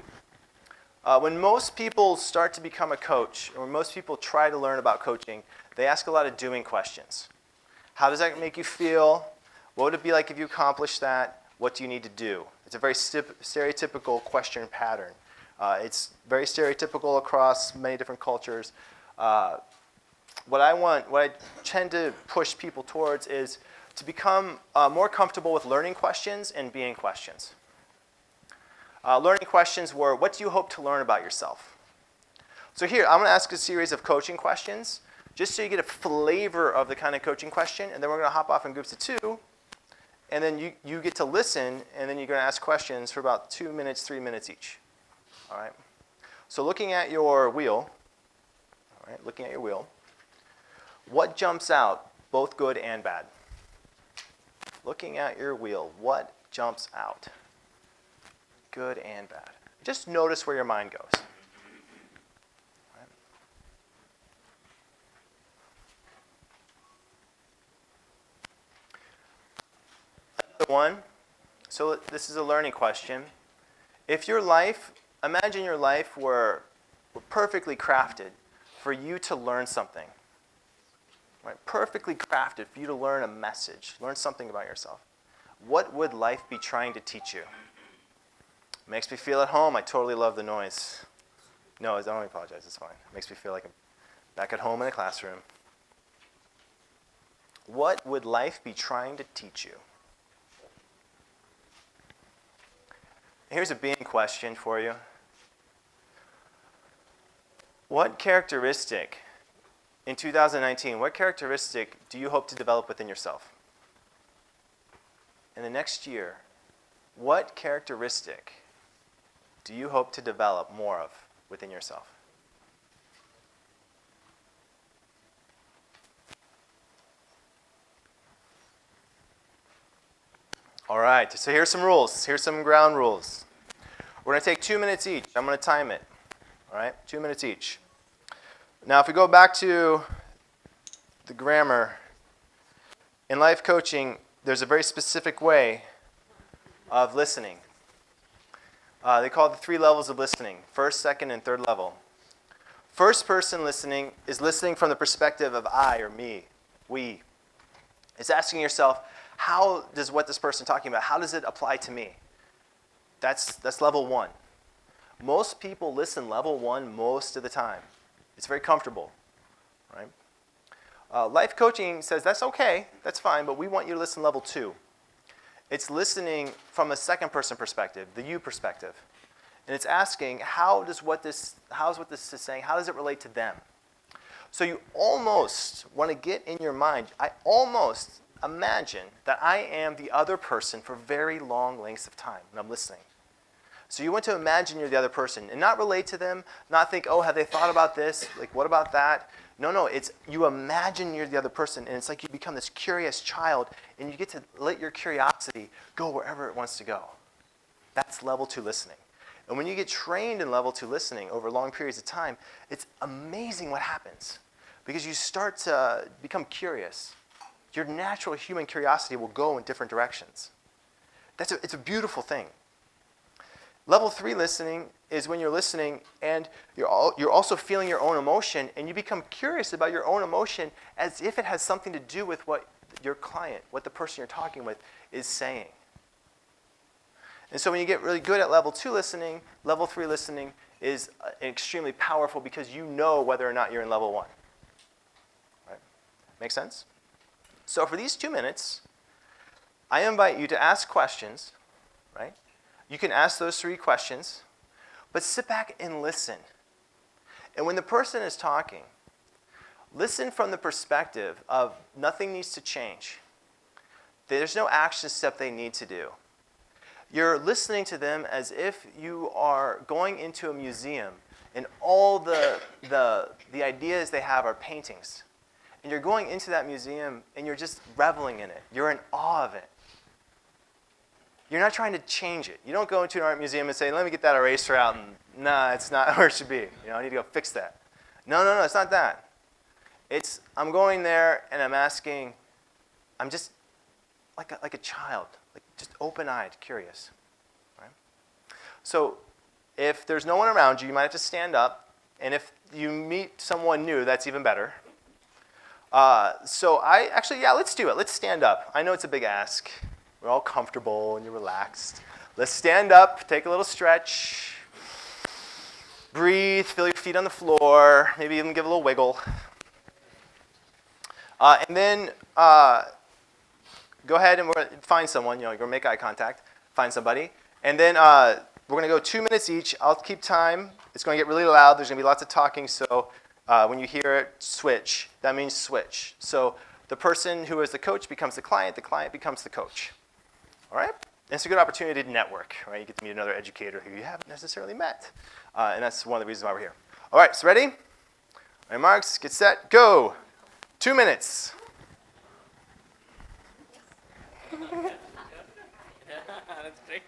When most people start to become a coach, or when most people try to learn about coaching, they ask a lot of doing questions. How does that make you feel? What would it be like if you accomplished that? What do you need to do? It's a very stereotypical question pattern. It's very stereotypical across many different cultures. What I tend to push people towards is to become more comfortable with learning questions and being questions. Learning questions were, what do you hope to learn about yourself? So here, I'm going to ask a series of coaching questions, just so you get a flavor of the kind of coaching question, and then we're going to hop off in groups of 2, and then you get to listen, and then you're going to ask questions for about 2 minutes, 3 minutes each. All right? So looking at your wheel, all right, looking at your wheel, what jumps out, both good and bad? Looking at your wheel, what jumps out? Good and bad. Just notice where your mind goes. Another one. So this is a learning question. If your life, imagine your life were perfectly crafted for you to learn something. Right? Perfectly crafted for you to learn a message, learn something about yourself. What would life be trying to teach you? Makes me feel at home. I totally love the noise. No, I don't apologize. It's fine. It makes me feel like I'm back at home in a classroom. What would life be trying to teach you? Here's a being question for you. What characteristic in 2019, what characteristic do you hope to develop within yourself? In the next year, what characteristic do you hope to develop more of within yourself? All right, so here's some rules. Here's some ground rules. We're going to take 2 minutes each. I'm going to time it. All right, 2 minutes each. Now, if we go back to the grammar, in life coaching, there's a very specific way of listening. They call it the 3 levels of listening, first, second, and third level. First person listening is listening from the perspective of I or me, we. It's asking yourself, how does what this person is talking about, how does it apply to me? That's level 1. Most people listen level 1 most of the time. It's very comfortable, right? Life coaching says that's okay, that's fine, but we want you to listen level 2. It's listening from a second person perspective, the you perspective. And it's asking, how's what this is saying, how does it relate to them? So you almost want to get in your mind, I almost imagine that I am the other person for very long lengths of time when I'm listening. So you want to imagine you're the other person and not relate to them, not think, oh, have they thought about this? Like, what about that? No, it's you imagine you're the other person, and it's like you become this curious child, and you get to let your curiosity go wherever it wants to go. That's level 2 listening. And when you get trained in level 2 listening over long periods of time, it's amazing what happens because you start to become curious. Your natural human curiosity will go in different directions. It's a beautiful thing. Level 3 listening is when you're listening and you're also feeling your own emotion, and you become curious about your own emotion as if it has something to do with what your client, what the person you're talking with is saying. And so when you get really good at level 2 listening, level 3 listening is extremely powerful because you know whether or not you're in level 1. Right? Make sense? So for these 2 minutes, I invite you to ask questions, right? You can ask those 3 questions, but sit back and listen. And when the person is talking, listen from the perspective of nothing needs to change. There's no action step they need to do. You're listening to them as if you are going into a museum And all the ideas they have are paintings. And you're going into that museum and you're just reveling in it. You're in awe of it. You're not trying to change it. You don't go into an art museum and say, let me get that eraser out and, nah, it's not where it should be. I need to go fix that. No, it's not that. I'm going there and I'm asking, I'm just like a child, like just open-eyed, curious. Right? So if there's no one around you, you might have to stand up. And if you meet someone new, that's even better. Let's do it. Let's stand up. I know it's a big ask. We're all comfortable and you're relaxed. Let's stand up, take a little stretch. Breathe, feel your feet on the floor, maybe even give a little wiggle. And then go ahead and find someone, you're going to make eye contact, find somebody. And then we're going to go 2 minutes each. I'll keep time. It's going to get really loud. There's going to be lots of talking, so when you hear it, switch. That means switch. So the person who is the coach becomes the client becomes the coach. All right? And it's a good opportunity to network, right? You get to meet another educator who you haven't necessarily met. And that's one of the reasons why we're here. All right, so ready? All right, marks, get set, go. 2 minutes. That's great.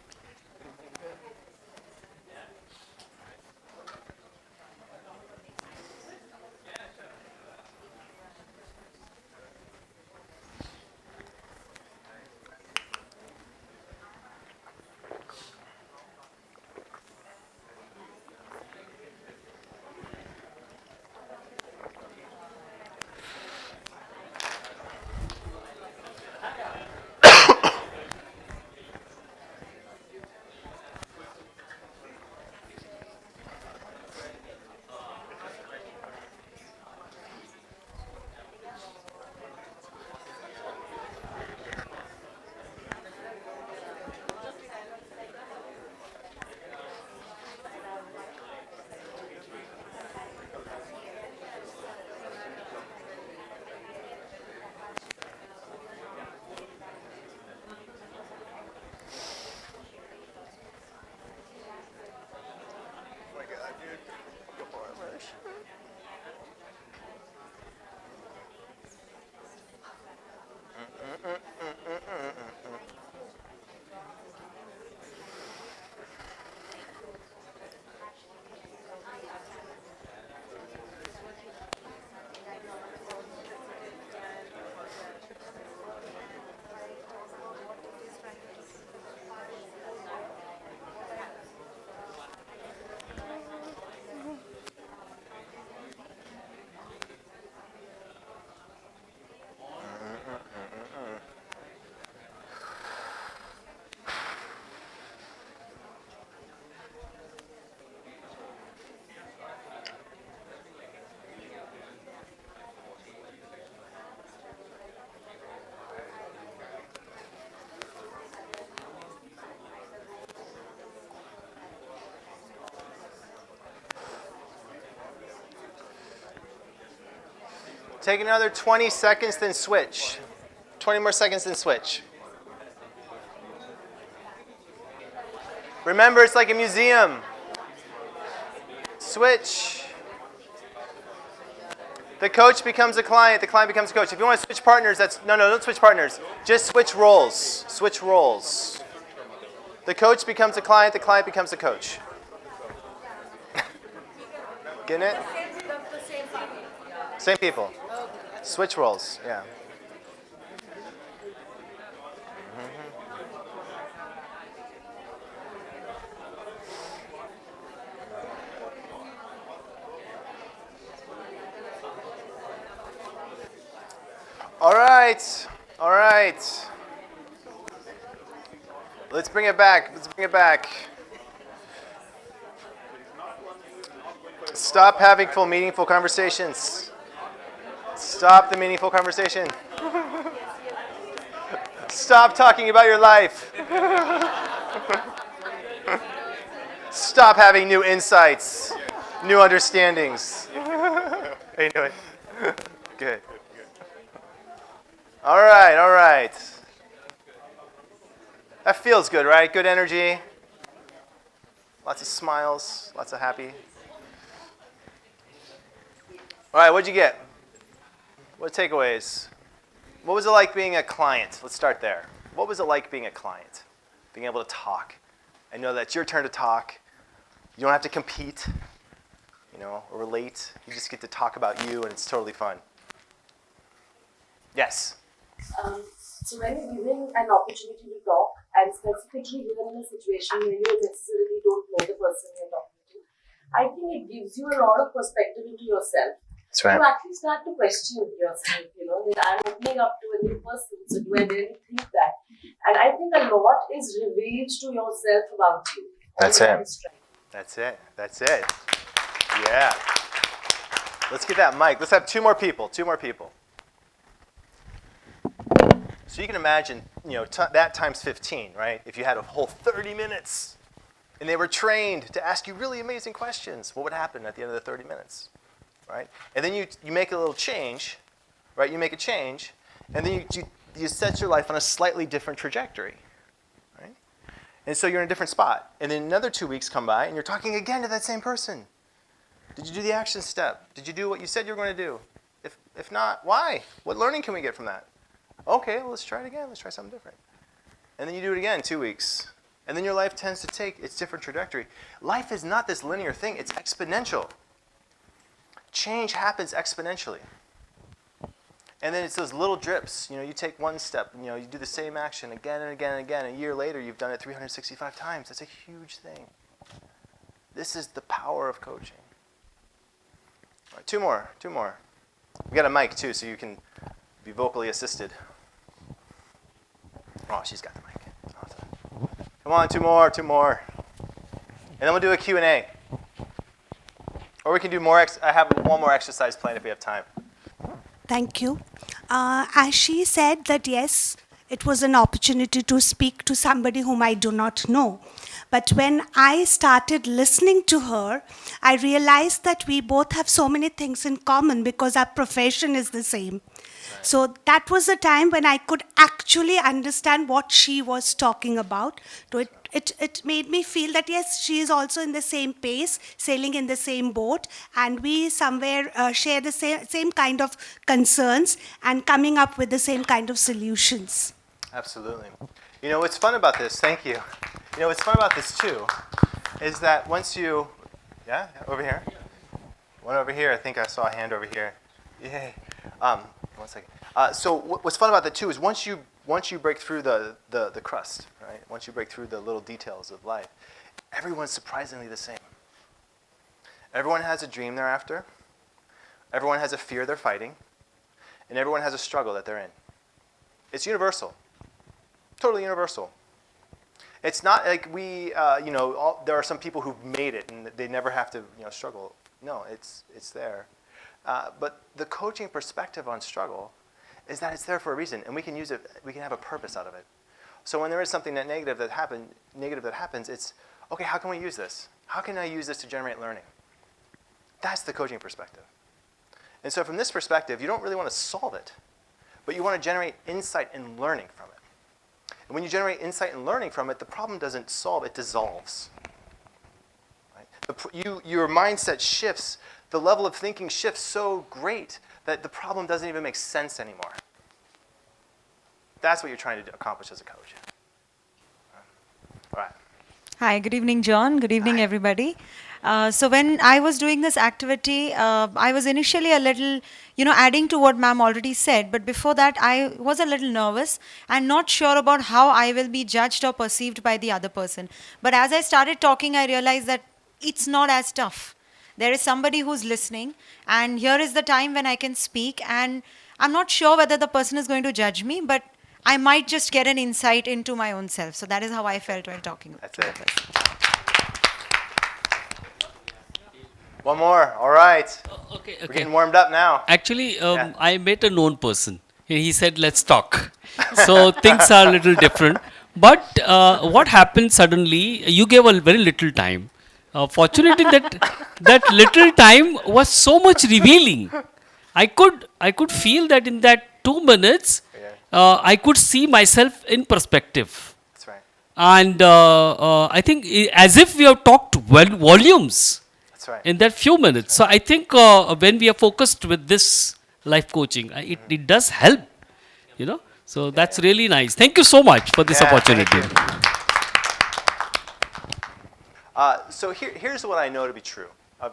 Take another 20 seconds, then switch. 20 more seconds, then switch. Remember, it's like a museum. Switch. The coach becomes the client becomes the coach. If you want to switch partners, no, don't switch partners. Just switch roles. Switch roles. The coach becomes the client becomes the coach. Getting it? Same people. Switch roles, yeah. All right. Let's bring it back. Stop having meaningful conversations. Stop the meaningful conversation. Stop talking about your life. Stop having new insights, new understandings. How you doing? Good. All right. That feels good, right? Good energy. Lots of smiles, lots of happy. All right, what'd you get? What takeaways? What was it like being a client? Let's start there. What was it like being a client? Being able to talk. I know that it's your turn to talk. You don't have to compete, or relate. You just get to talk about you, and it's totally fun. Yes? So when you're given an opportunity to talk, and specifically given in a situation where you necessarily don't know the person you're talking to, I think it gives you a lot of perspective into yourself. That's right. You actually start to question yourself, that I'm opening up to a new person, so do I really think that? And I think a lot is revealed to yourself about you. That's it. That's it. Yeah. Let's get that mic. Let's have two more people. So you can imagine, that times 15, right? If you had a whole 30 minutes and they were trained to ask you really amazing questions, what would happen at the end of the 30 minutes, right? And then you make a little change, right? You make a change, and then you set your life on a slightly different trajectory, right? And so you're in a different spot. And then another 2 weeks come by, and you're talking again to that same person. Did you do the action step? Did you do what you said you were going to do? If not, why? What learning can we get from that? Okay, well, let's try it again. Let's try something different. And then you do it again, 2 weeks. And then your life tends to take its different trajectory. Life is not this linear thing. It's exponential. Change happens exponentially. And then it's those little drips. You take one step, you do the same action again and again and again. A year later, you've done it 365 times. That's a huge thing. This is the power of coaching. All right, two more. We got a mic, too, so you can be vocally assisted. Oh, she's got the mic. Awesome. Come on, two more. And then we'll do a Q&A. Or we can do more. I have one more exercise planned if we have time. Thank you. As she said that, yes, it was an opportunity to speak to somebody whom I do not know. But when I started listening to her, I realized that we both have so many things in common because our profession is the same. So that was a time when I could actually understand what she was talking about. So it made me feel that, yes, she is also in the same pace, sailing in the same boat, and we somewhere share the same kind of concerns and coming up with the same kind of solutions. Absolutely. What's fun about this, thank you. What's fun about this, too, is that once you, over here? One over here, I think I saw a hand over here. Yay. 1 second. So what's fun about that, too, is once you break through the crust, right? Once you break through the little details of life, everyone's surprisingly the same. Everyone has a dream they're after. Everyone has a fear they're fighting. And everyone has a struggle that they're in. It's universal. Totally universal. It's not like there are some people who've made it and they never have to, struggle. No, it's there. But the coaching perspective on struggle is that it's there for a reason, and we can use it. We can have a purpose out of it. So when there is something negative that happens, it's okay. How can we use this? How can I use this to generate learning? That's the coaching perspective. And so from this perspective, you don't really want to solve it, but you want to generate insight and learning from it. And when you generate insight and learning from it, the problem doesn't solve; it dissolves. Right? Your mindset shifts. The level of thinking shifts so great that the problem doesn't even make sense anymore. That's what you're trying to accomplish as a coach. All right. Hi, good evening, John. Good evening, everybody. So when I was doing this activity, I was initially a little, adding to what ma'am already said. But before that, I was a little nervous and not sure about how I will be judged or perceived by the other person. But as I started talking, I realized that it's not as tough. There is somebody who's listening, and here is the time when I can speak, and I'm not sure whether the person is going to judge me, but I might just get an insight into my own self. So that is how I felt while talking. That's it. One more. All right. Okay. We're getting warmed up now. Actually, I met a known person. He said, let's talk. So things are a little different. But what happened suddenly, you gave a very little time. Fortunately, that little time was so much revealing. I could feel that in that 2 minutes, I could see myself in perspective. That's right. And I think as if we have talked volumes. That's right. in that few minutes. So I think when we are focused with this life coaching, it does help, you know. So that's really nice. Thank you so much for this Yeah, thank opportunity. you. So here's what I know to be true.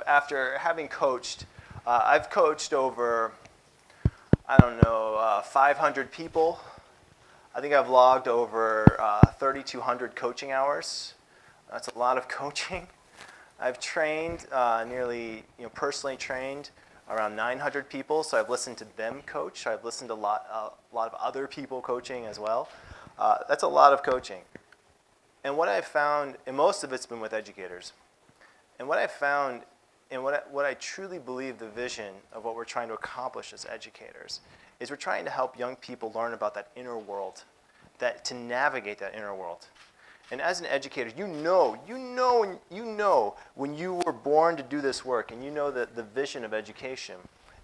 After having coached, I've coached over, I don't know, 500 people. I think I've logged over 3,200 coaching hours. That's a lot of coaching. I've trained nearly, personally trained around 900 people. So I've listened to them coach. I've listened to a lot of other people coaching as well. That's a lot of coaching. And what I've found, and most of it's been with educators, and what I've found, and what I truly believe the vision of what we're trying to accomplish as educators, is we're trying to help young people learn about that inner world, to navigate that inner world. And as an educator, you know when you were born to do this work, and you know that the vision of education.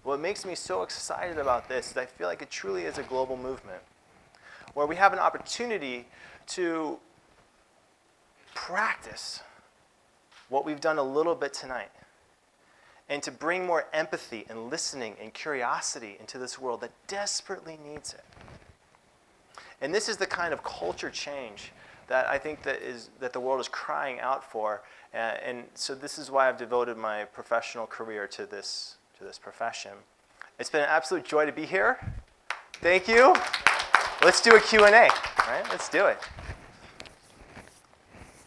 What makes me so excited about this is I feel like it truly is a global movement, where we have an opportunity to practice what we've done a little bit tonight, and to bring more empathy and listening and curiosity into this world that desperately needs it. And this is the kind of culture change that I think that the world is crying out for. And so this is why I've devoted my professional career to this profession. It's been an absolute joy to be here. Thank you. Let's do a Q&A, right? Let's do it.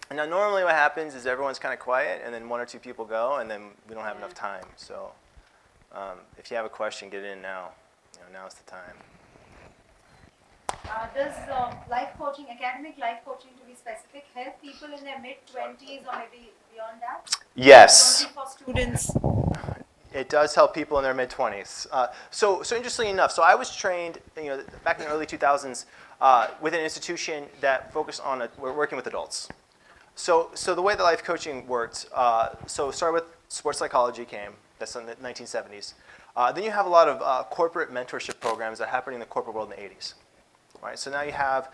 And now normally what happens is everyone's kind of quiet, and then one or two people go, and then we don't have enough time. So if you have a question, get it in now. Now's the time. Does life coaching, academic life coaching to be specific, help people in their mid-20s or maybe beyond that? Yes. Only for students? It does help people in their mid-20s. So interestingly enough, so I was trained, back in the early 2000s with an institution that focused on working with adults. So the way that life coaching worked, so it started with sports psychology came, that's in the 1970s. Then you have a lot of corporate mentorship programs that happened in the corporate world in the 80s. Right, so now you have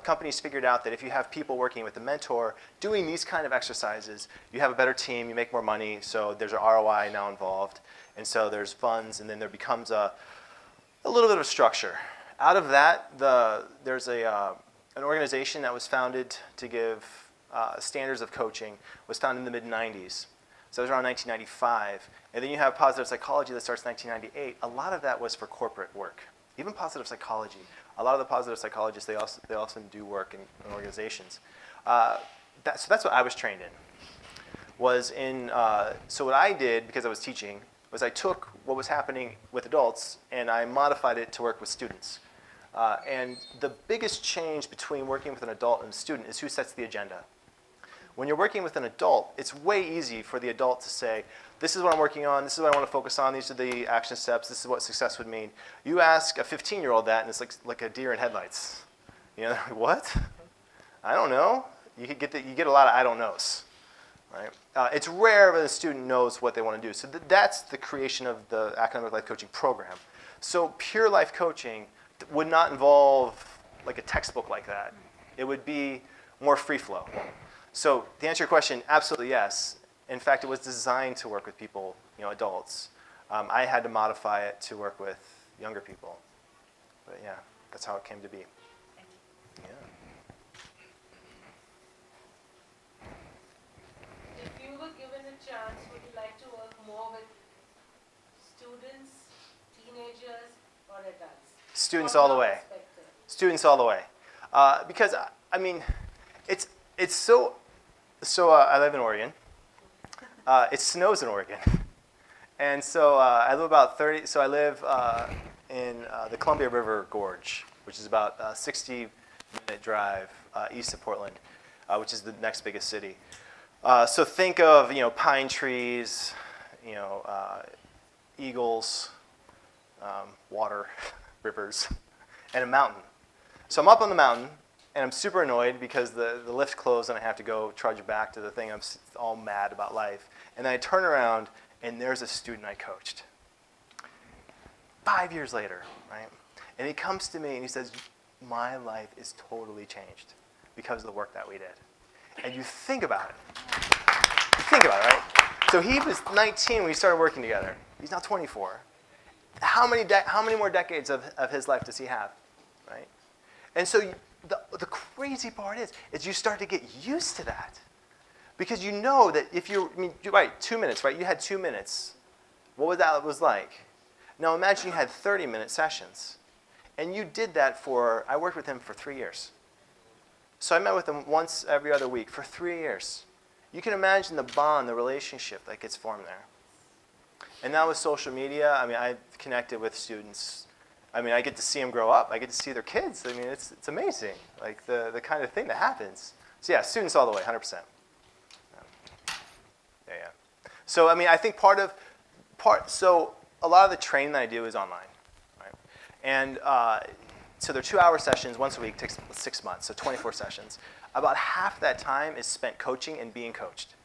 companies figured out that if you have people working with a mentor doing these kind of exercises, you have a better team, you make more money, so there's an ROI now involved, and so there's funds, and then there becomes a little bit of structure. Out of that, there's an organization that was founded to give standards of coaching, was founded in the mid-90s. So it was around 1995. And then you have positive psychology that starts in 1998. A lot of that was for corporate work. Even positive psychology. A lot of the positive psychologists, they also do work in organizations. So that's what I was trained in. So what I did, because I was teaching, was I took what was happening with adults and I modified it to work with students. And the biggest change between working with an adult and a student is who sets the agenda. When you're working with an adult, it's way easy for the adult to say, this is what I'm working on, this is what I want to focus on, these are the action steps, this is what success would mean. You ask a 15-year-old that, and it's like a deer in headlights. They're like, what? I don't know. You get a lot of I don't knows. Right? It's rare when a student knows what they want to do. So that's the creation of the academic life coaching program. So pure life coaching would not involve like a textbook like that. It would be more free flow. So to answer your question, absolutely yes. In fact, it was designed to work with people, adults. I had to modify it to work with younger people. But yeah, that's how it came to be. Yeah. If you were given a chance, would you like to work more with students, teenagers, or adults? Students all the way. Students all the way. Because, I mean, it's so I live in Oregon. It snows in Oregon. And so I live in the Columbia River Gorge, which is about a 60-minute drive east of Portland, which is the next biggest city. So think of, pine trees, eagles, water, rivers, and a mountain. So I'm up on the mountain, and I'm super annoyed because the lift closed and I have to go trudge back to the thing. I'm all mad about life. And then I turn around, and there's a student I coached. 5 years later, right? And he comes to me and he says, my life is totally changed because of the work that we did. And you think about it. You think about it, right? So he was 19 when we started working together. He's now 24. How many more decades of his life does he have, right? And so the crazy part is you start to get used to that. Because you know that if you're, right, 2 minutes, right? You had 2 minutes. What was that was like? Now imagine you had 30-minute sessions. And you did that I worked with him for 3 years. So I met with him once every other week for 3 years. You can imagine the bond, the relationship that gets formed there. And now with social media, I connected with students. I get to see them grow up. I get to see their kids. It's amazing, like the kind of thing that happens. So yeah, students all the way, 100%. Yeah. So I think so a lot of the training that I do is online, right? And so they're 2-hour sessions once a week, takes 6 months, so 24 sessions. About half that time is spent coaching and being coached.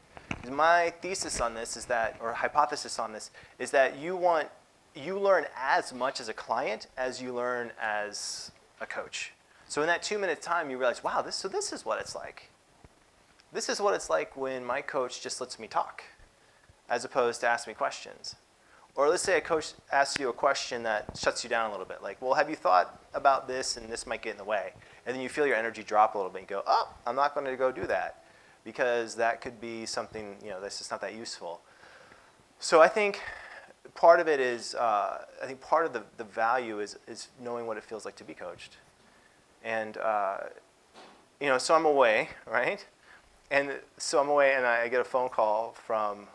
My thesis on this is that, or hypothesis on this, is that you learn as much as a client as you learn as a coach. So in that 2-minute time, you realize, wow, this is what it's like. This is what it's like when my coach just lets me talk, as opposed to ask me questions. Or let's say a coach asks you a question that shuts you down a little bit, like, well, have you thought about this, and this might get in the way? And then you feel your energy drop a little bit, and you go, oh, I'm not going to go do that, because that could be something, that's just not that useful. So I think part of it is, part of the value is knowing what it feels like to be coached. And, so I'm away, right? And so I'm away, and I get a phone call from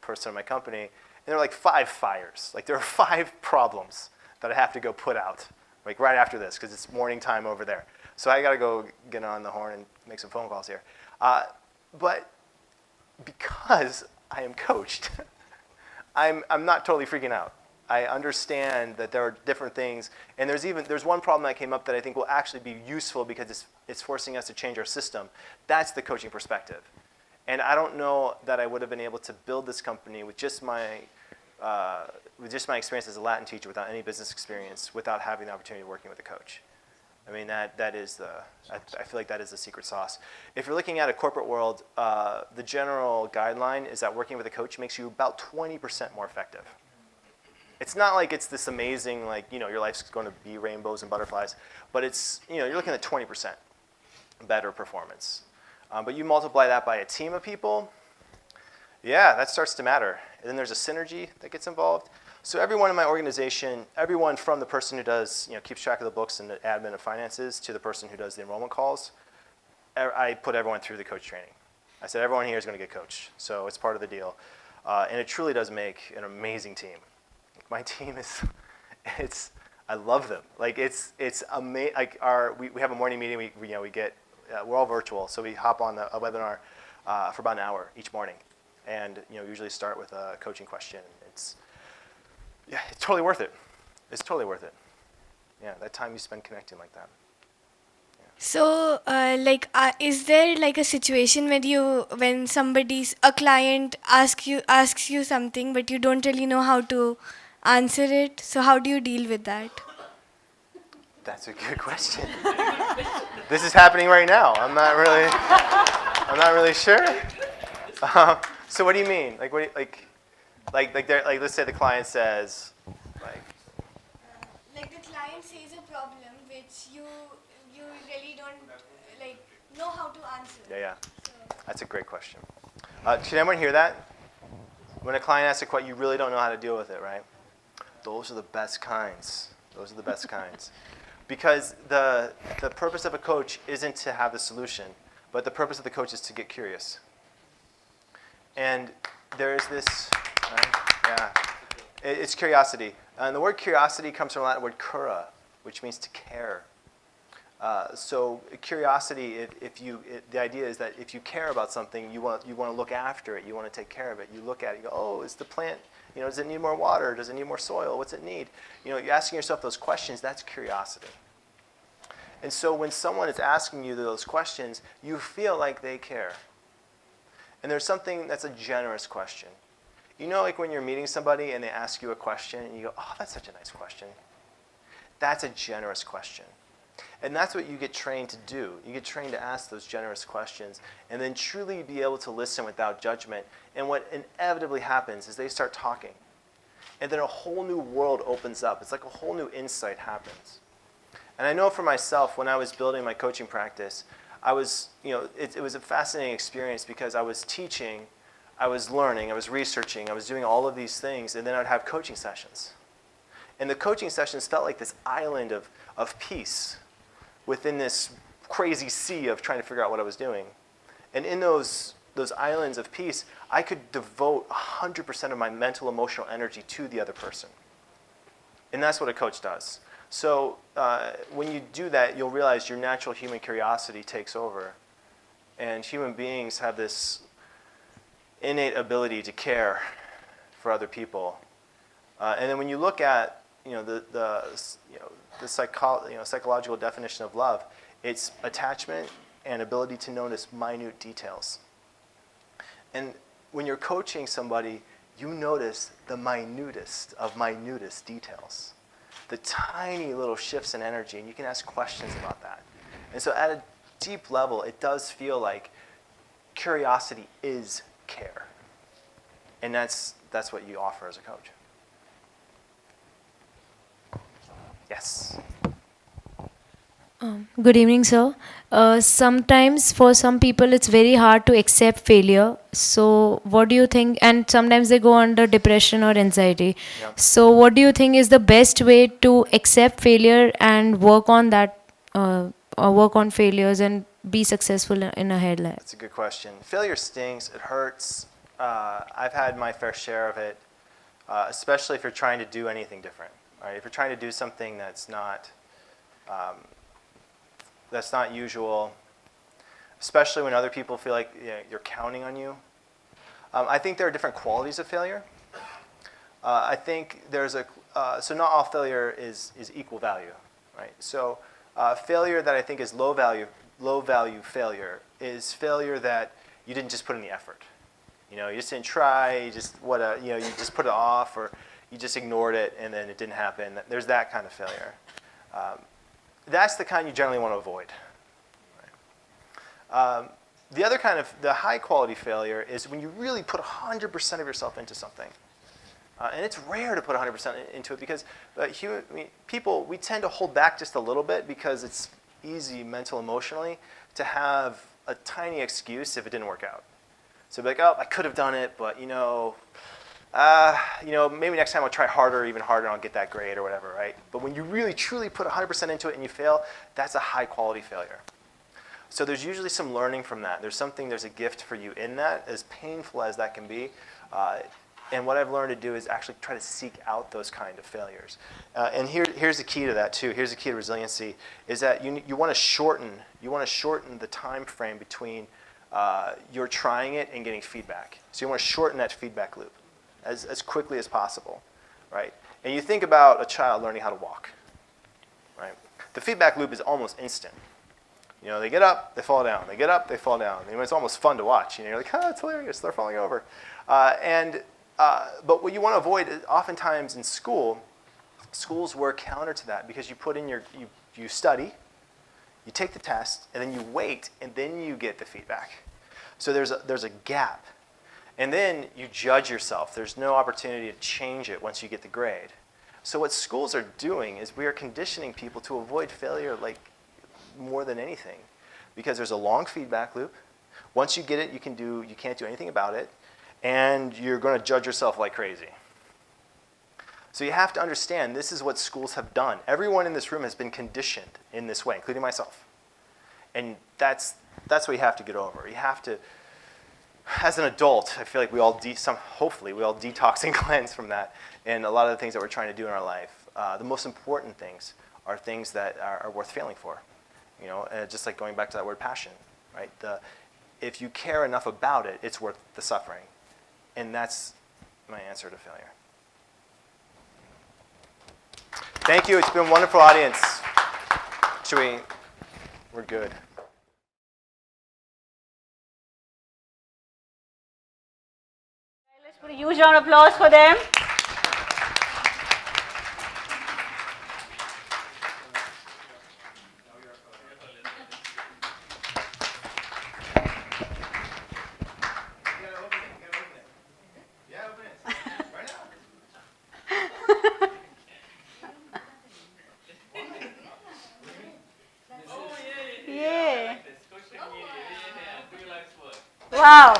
a person in my company, and there are like 5 fires. Like there are 5 problems that I have to go put out, like right after this, because it's morning time over there. So I got to go get on the horn and make some phone calls here. But because I am coached, I'm not totally freaking out. I understand that there are different things, and there's one problem that came up that I think will actually be useful because it's forcing us to change our system. That's the coaching perspective. And I don't know that I would have been able to build this company with just my experience as a Latin teacher, without any business experience, without having the opportunity of working with a coach. That is I feel like that is the secret sauce. If you're looking at a corporate world, the general guideline is that working with a coach makes you about 20% more effective. It's not like it's this amazing, your life's going to be rainbows and butterflies, but it's, you're looking at 20% better performance. But you multiply that by a team of people, yeah, that starts to matter. And then there's a synergy that gets involved. So everyone in my organization, everyone from the person who does, keeps track of the books and the admin and finances to the person who does the enrollment calls, I put everyone through the coach training. I said, everyone here is going to get coached. So it's part of the deal. And it truly does make an amazing team. My team is, I love them. It's amazing. We have a morning meeting. We're all virtual, so we hop on a webinar for about an hour each morning, and usually start with a coaching question. It's totally worth it. It's totally worth it. Yeah, that time you spend connecting like that. Yeah. So, is there a situation when a client asks you something, but you don't really know how to answer it? So how do you deal with that? That's a good question. This is happening right now. I'm not really sure. So what do you mean? Let's say the client says, the client says a problem which you really don't know how to answer. Yeah. That's a great question. Can everyone hear that? When a client asks a question, you really don't know how to deal with it, right? Those are the best kinds. Because the purpose of a coach isn't to have the solution, but the purpose of the coach is to get curious. And there's this, right? Yeah, it's curiosity. And the word curiosity comes from the Latin word cura, which means to care. So curiosity, the idea is that if you care about something, you want to look after it, you want to take care of it. You look at it, you go, oh, is the plant, does it need more water? Does it need more soil? What's it need? You're asking yourself those questions, that's curiosity. And so when someone is asking you those questions, you feel like they care. And there's something that's a generous question. Like when you're meeting somebody and they ask you a question and you go, oh, that's such a nice question. That's a generous question. And that's what you get trained to do. You get trained to ask those generous questions and then truly be able to listen without judgment. And what inevitably happens is they start talking. And then a whole new world opens up. It's like a whole new insight happens. And I know for myself, when I was building my coaching practice, I was, it was a fascinating experience because I was teaching, I was learning, I was researching, I was doing all of these things, and then I'd have coaching sessions. And the coaching sessions felt like this island of peace within this crazy sea of trying to figure out what I was doing. And in those islands of peace, I could devote 100% of my mental, emotional energy to the other person. And that's what a coach does. So when you do that, you'll realize your natural human curiosity takes over. And human beings have this innate ability to care for other people. And then when you look at the psychological definition of love, it's attachment and ability to notice minute details. And when you're coaching somebody, you notice the minutest of minutest details, the tiny little shifts in energy, and you can ask questions about that. And so at a deep level, it does feel like curiosity is care. And that's what you offer as a coach. Yes. Good evening, sir. Sometimes for some people it's very hard to accept failure. So what do you think? And sometimes they go under depression or anxiety. Yeah. So what do you think is the best way to accept failure and work on that, work on failures and be successful in a head life? That's a good question. Failure stings. It hurts. I've had my fair share of it, especially if you're trying to do anything different. Right? If you're trying to do something that's not usual, especially when other people feel like you're counting on you. I think there are different qualities of failure. I think there's so not all failure is equal value, right? So failure that I think is low value failure is failure that you didn't just put in the effort. You just didn't try, you just put it off, or you just ignored it and then it didn't happen. There's that kind of failure. That's the kind you generally want to avoid. Right? The other kind of, the high quality failure is when you really put 100% of yourself into something. And it's rare to put 100% into it because people, we tend to hold back just a little bit because it's easy mental, emotionally, to have a tiny excuse if it didn't work out. So be like, oh, I could have done it, but maybe next time I'll try harder, even harder, and I'll get that grade or whatever, right? But when you really, truly put 100% into it and you fail, that's a high-quality failure. So there's usually some learning from that. There's a gift for you in that, as painful as that can be. And what I've learned to do is actually try to seek out those kind of failures. And here's the key to that, too. Here's the key to resiliency, is that you want to shorten the time frame between you're trying it and getting feedback. So you want to shorten that feedback loop as quickly as possible, right? And you think about a child learning how to walk, right? The feedback loop is almost instant. They get up, they fall down. They get up, they fall down. It's almost fun to watch. You're like, it's hilarious. They're falling over. But what you want to avoid is oftentimes in schools work counter to that because you put in you study, you take the test, and then you wait, and then you get the feedback. So there's a gap. And then you judge yourself. There's no opportunity to change it once you get the grade. So what schools are doing is we are conditioning people to avoid failure like more than anything because there's a long feedback loop. Once you get it, you can't do anything about it, and you're going to judge yourself like crazy. So you have to understand this is what schools have done. Everyone in this room has been conditioned in this way, including myself. And that's what you have to get over. You have to, as an adult, I feel like hopefully we all detox and cleanse from that. And a lot of the things that we're trying to do in our life, the most important things are things that are worth failing for. Just like going back to that word passion, right? If you care enough about it, it's worth the suffering. And that's my answer to failure. Thank you. It's been a wonderful audience. We're good. Let's put a huge round of applause for them. Wow.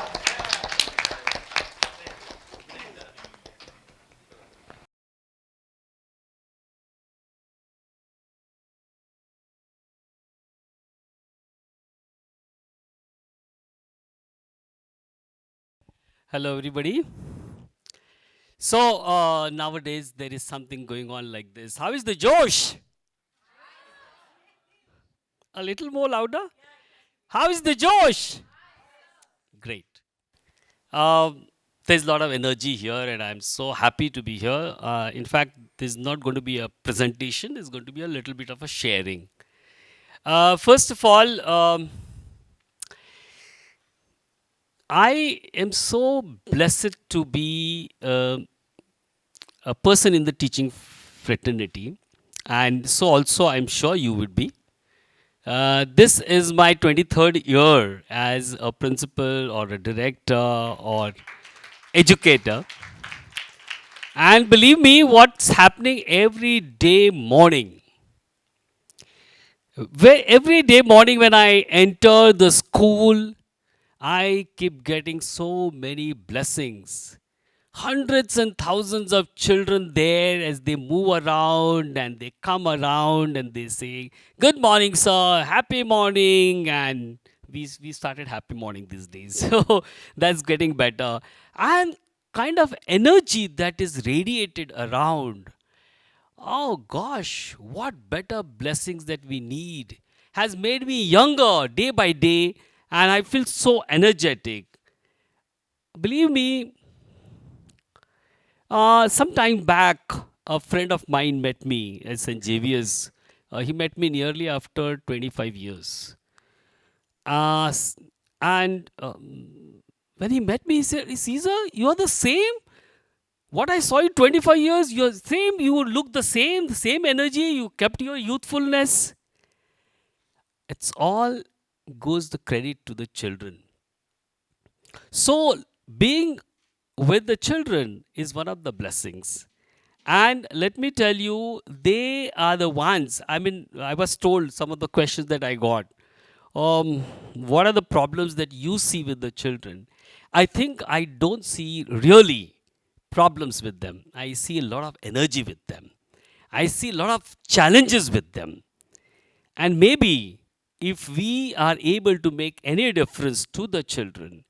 Hello, everybody. So nowadays there is something going on like this. How is the Josh? A little more louder. How is the Josh? Great. Um, there's a lot of energy here, and I'm so happy to be here. In fact, there's not going to be a presentation. It's going to be a little bit of a sharing. First of all, I am so blessed to be a person in the teaching fraternity, and so also I'm sure you would be. This is my 23rd year as a principal or a director or educator. And believe me, what's happening every day morning. Every day morning when I enter the school, I keep getting so many blessings. Hundreds and thousands of children there as they move around and they come around and they say, "Good morning, sir, happy morning." And we started happy morning these days. So that's getting better. And kind of energy that is radiated around. Oh gosh, what better blessings that we need has made me younger day by day, and I feel so energetic. Believe me, some time back, a friend of mine met me at St. Xavier's. He met me nearly after 25 years. Uh, s- and when he met me, he said, "Caesar, you're the same. What I saw you 25 years, you're same. You look the same energy. You kept your youthfulness." It's all goes the credit to the children. So, being with the children is one of the blessings. And let me tell you, they are the ones. I mean, I was told some of the questions that I got. What are the problems that you see with the children? I think I don't see really problems with them. I see a lot of energy with them. I see a lot of challenges with them. And maybe if we are able to make any difference to the children,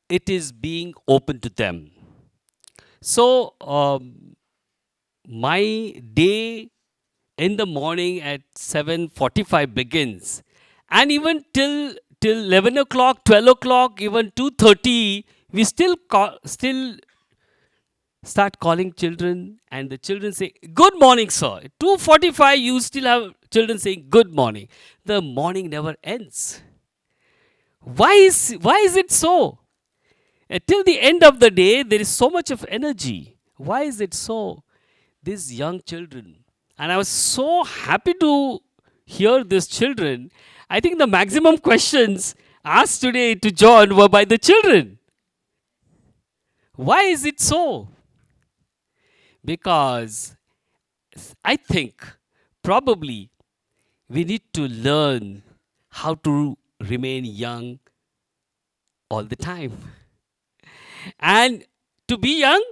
it is being open to them. So, my day in the morning at 7:45 begins, and even till 11 o'clock, 12 o'clock, even 2:30, we still start calling children, and the children say, "Good morning, sir." 2:45, you still have children saying good morning. The morning never ends. Why is it so? Till the end of the day, there is so much of energy. Why is it so? These young children. And I was so happy to hear these children. I think the maximum questions asked today to John were by the children. Why is it so? Because I think probably we need to learn how to remain young all the time. And to be young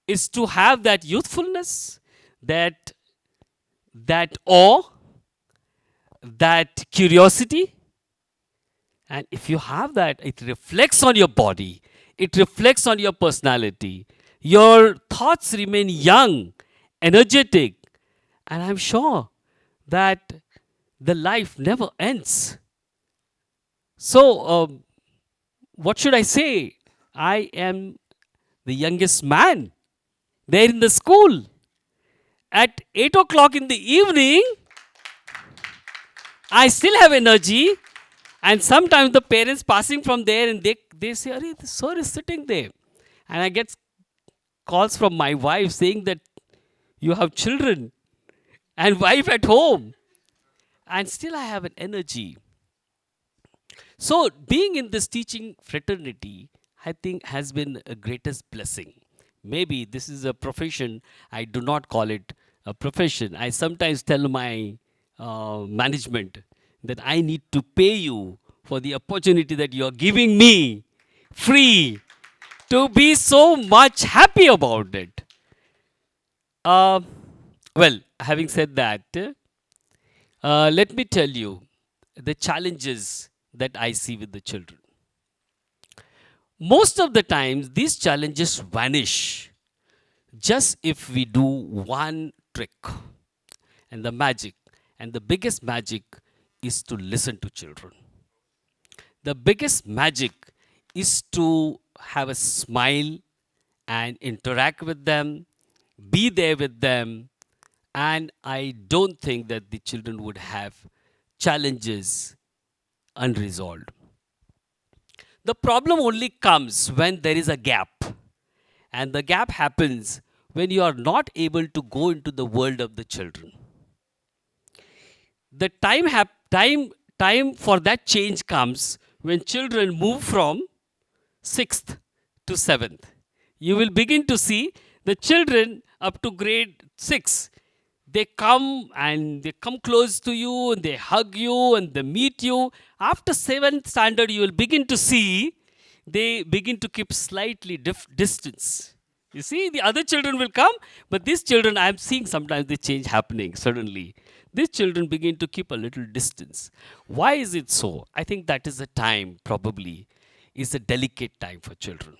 is to have that youthfulness, that awe, that curiosity. And if you have that, it reflects on your body, it reflects on your personality. Your thoughts remain young, energetic, and I'm sure that the life never ends. So, what should I say? I am the youngest man there in the school. At 8 o'clock in the evening, I still have energy. And sometimes the parents passing from there and they say, "Arey, the sir is sitting there." And I get calls from my wife saying that you have children and wife at home. And still I have an energy. So being in this teaching fraternity, I think has been a greatest blessing. Maybe this is a profession. I do not call it a profession. I sometimes tell my management that I need to pay you for the opportunity that you are giving me free, to be so much happy about it. Uh, well, having said that, let me tell you the challenges that I see with the children. Most of the times, these challenges vanish just if we do one trick. And the magic, and the biggest magic, is to listen to children. The biggest magic is to have a smile and interact with them, be there with them, and I don't think that the children would have challenges unresolved. The problem only comes when there is a gap. And the gap happens when you are not able to go into the world of the children. The time for that change comes when children move from 6th to 7th. You will begin to see the children up to grade 6. They come close to you and they hug you and they meet you. After 7th standard, you will begin to see they begin to keep slightly distance. You see, the other children will come, but these children, I am seeing sometimes the change happening suddenly. These children begin to keep a little distance. Why is it so? I think that is a time, probably, is a delicate time for children.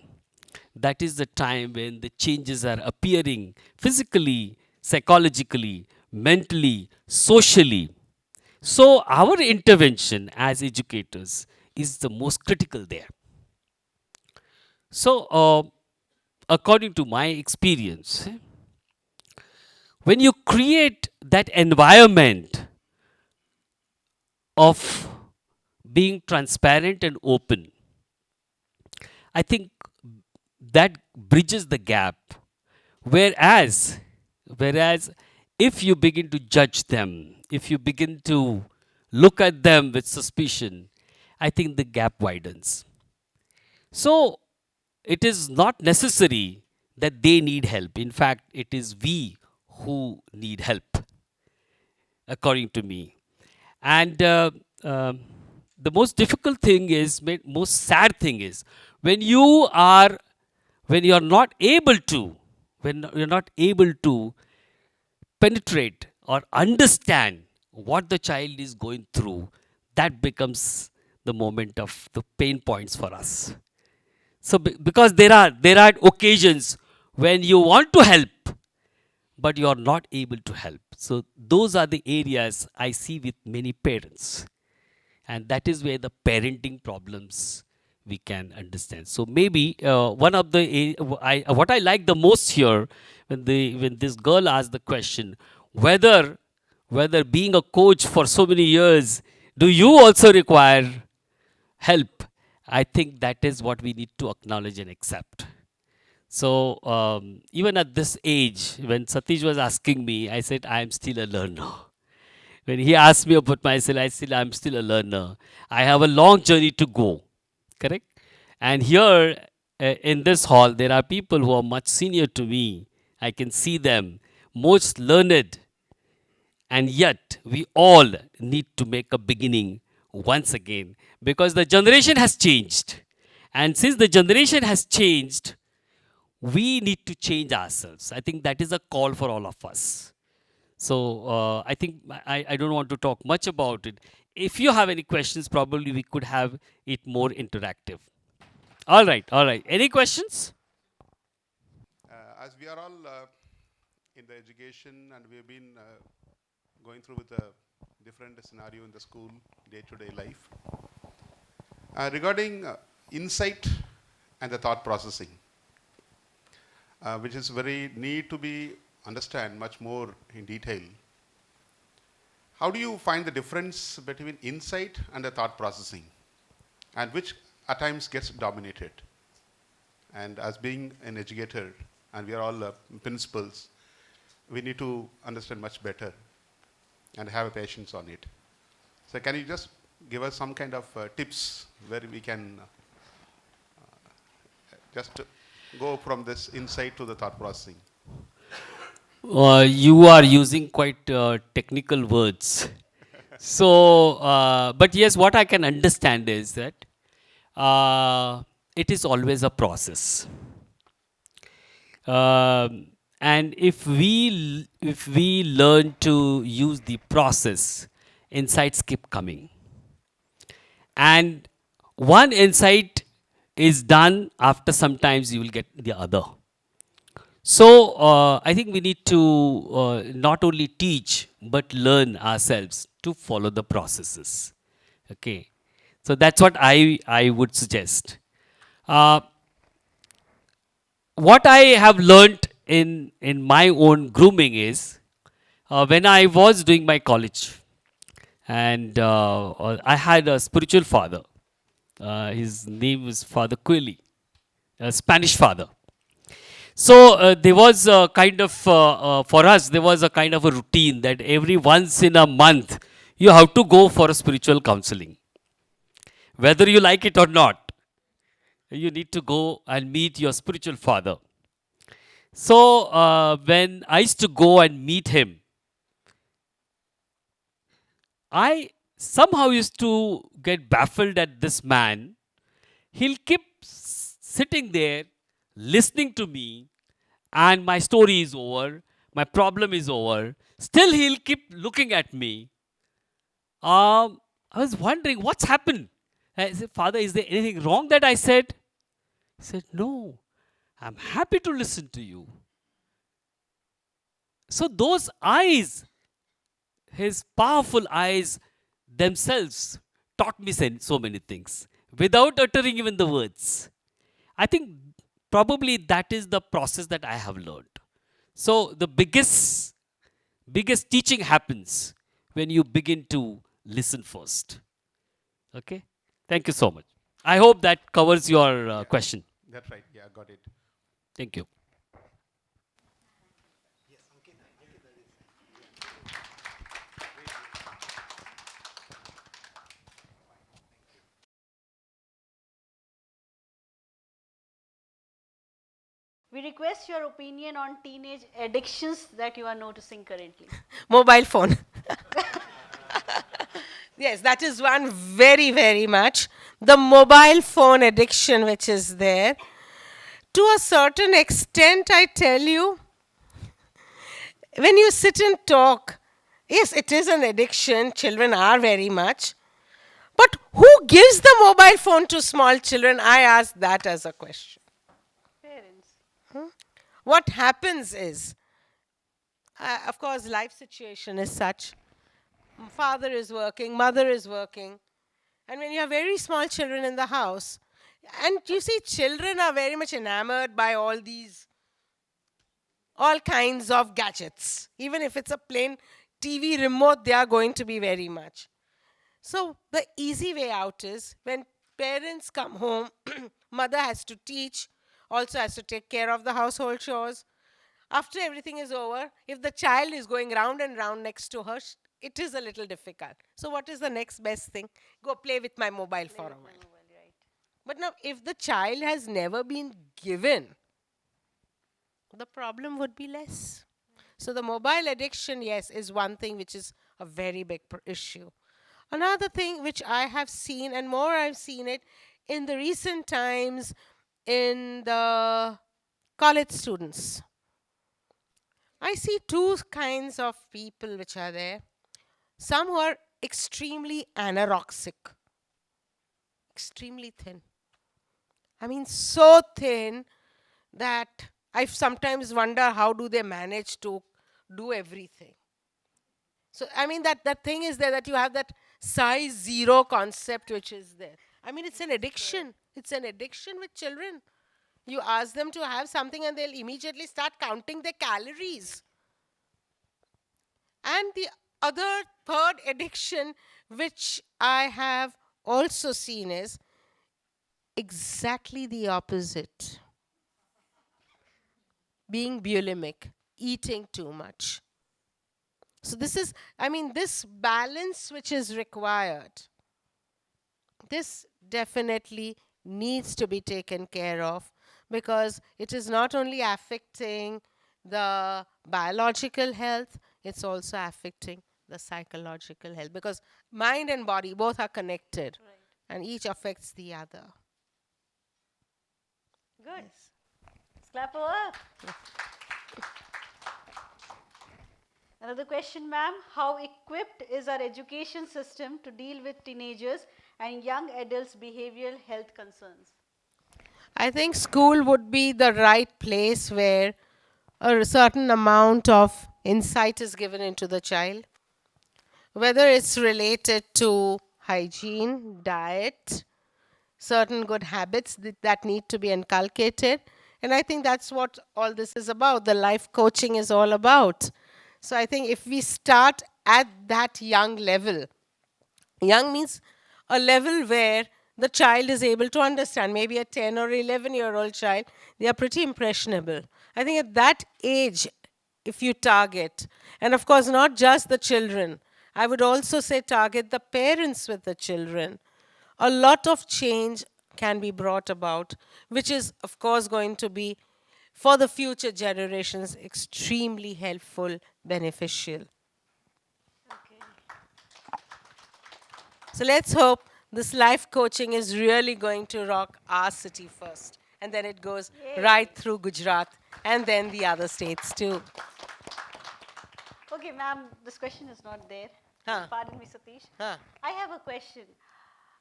That is the time when the changes are appearing physically, psychologically, mentally, socially. So our intervention as educators is the most critical there. So according to my experience, when you create that environment of being transparent and open, I think that bridges the gap. Whereas if you begin to judge them, if you begin to look at them with suspicion, I think the gap widens. So it is not necessary that they need help. In fact, it is we who need help, according to me. And the most difficult thing is, most sad thing is, when you are not able to penetrate or understand what the child is going through, that becomes the moment of the pain points for us. So because there are occasions when you want to help, but you are not able to help. So those are the areas I see with many parents. And that is where the parenting problems we can understand. So maybe one of the what I like the most here, when this girl asked the question, whether being a coach for so many years, do you also require help? I think that is what we need to acknowledge and accept. So even at this age, when Satish was asking me, I said, I am still a learner. When he asked me about myself, I said, I'm still a learner. I have a long journey to go. Correct? And here in this hall, there are people who are much senior to me. I can see them, most learned. And yet, we all need to make a beginning once again, because the generation has changed. And since the generation has changed, we need to change ourselves. I think that is a call for all of us. So I think I don't want to talk much about it. If you have any questions, probably we could have it more interactive. All right. Any questions? As we are all in the education and we have been going through with a different scenario in the school, day-to-day life. Regarding insight and the thought processing, which is very need to be understand much more in detail. How do you find the difference between insight and the thought processing, and which at times gets dominated? And as being an educator, and we are all principals, we need to understand much better and have a patience on it. So can you just give us some kind of tips where we can just go from this insight to the thought processing? You are using quite technical words. So, but yes, what I can understand is that it is always a process. And if we learn to use the process, insights keep coming. And one insight is done, after sometimes you will get the other. So I think we need to not only teach but learn ourselves to follow the processes. Okay, so that's what I would suggest. Uh, what I have learned in my own grooming is, when I was doing my college, and I had a spiritual father. His name was Father Quilly, a Spanish father. So there was a kind of, for us, there was a kind of a routine that every once in a month you have to go for a spiritual counseling. Whether you like it or not, you need to go and meet your spiritual father. So when I used to go and meet him, I somehow used to get baffled at this man. He'll keep sitting there, listening to me, and my story is over, my problem is over. Still, he'll keep looking at me. I was wondering what's happened. I said, Father, is there anything wrong that I said? He said, No, I'm happy to listen to you. So, those eyes, his powerful eyes themselves, taught me so many things without uttering even the words. I think probably that is the process that I have learned. So the biggest teaching happens when you begin to listen first. Okay? Thank you so much. I hope that covers your question. That's right. Yeah, got it. Thank you. We request your opinion on teenage addictions that you are noticing currently. Mobile phone. Yes, that is one very, very much. The mobile phone addiction which is there. To a certain extent, I tell you, when you sit and talk, yes, it is an addiction. Children are very much. But who gives the mobile phone to small children? I ask that as a question. Parents. What happens is, of course, life situation is such. Father is working, mother is working. And when you have very small children in the house, and you see children are very much enamored by all kinds of gadgets. Even if it's a plain TV remote, they are going to be very much. So the easy way out is, when parents come home, mother has to teach, also has to take care of the household chores. After everything is over, if the child is going round and round next to her, it is a little difficult. So what is the next best thing? Go play with my mobile for a while. But now, if the child has never been given, the problem would be less. So the mobile addiction, yes, is one thing which is a very big issue. Another thing which I have seen, and more I've seen it in the recent times in the college students. I see two kinds of people which are there. Some who are extremely anorexic, extremely thin. I mean, so thin that I sometimes wonder how do they manage to do everything. So, I mean, that thing is there, that you have that size zero concept which is there. I mean, it's an addiction. It's an addiction with children. You ask them to have something and they'll immediately start counting their calories. And the third addiction which I have also seen is exactly the opposite. Being bulimic, eating too much. So this is, I mean, this balance which is required, this definitely needs to be taken care of, because it is not only affecting the biological health, it's also affecting the psychological health, because mind and body both are connected, and each affects the other. Good. Let's clap up. Another question, ma'am. How equipped is our education system to deal with teenagers and young adults' behavioral health concerns? I think school would be the right place where a certain amount of insight is given into the child, whether it's related to hygiene, diet, certain good habits that need to be inculcated. And I think that's what all this is about. The life coaching is all about. So I think if we start at that young level, young means a level where the child is able to understand. Maybe a 10 or 11-year-old child, they are pretty impressionable. I think at that age, if you target, and of course, not just the children, I would also say target the parents with the children, a lot of change can be brought about, which is, of course, going to be for the future generations extremely helpful, beneficial. Okay. So let's hope this life coaching is really going to rock our city first. And then it goes right through Gujarat and then the other states too. Okay, ma'am, this question is not there. Huh. Pardon me, Satish. Huh. I have a question.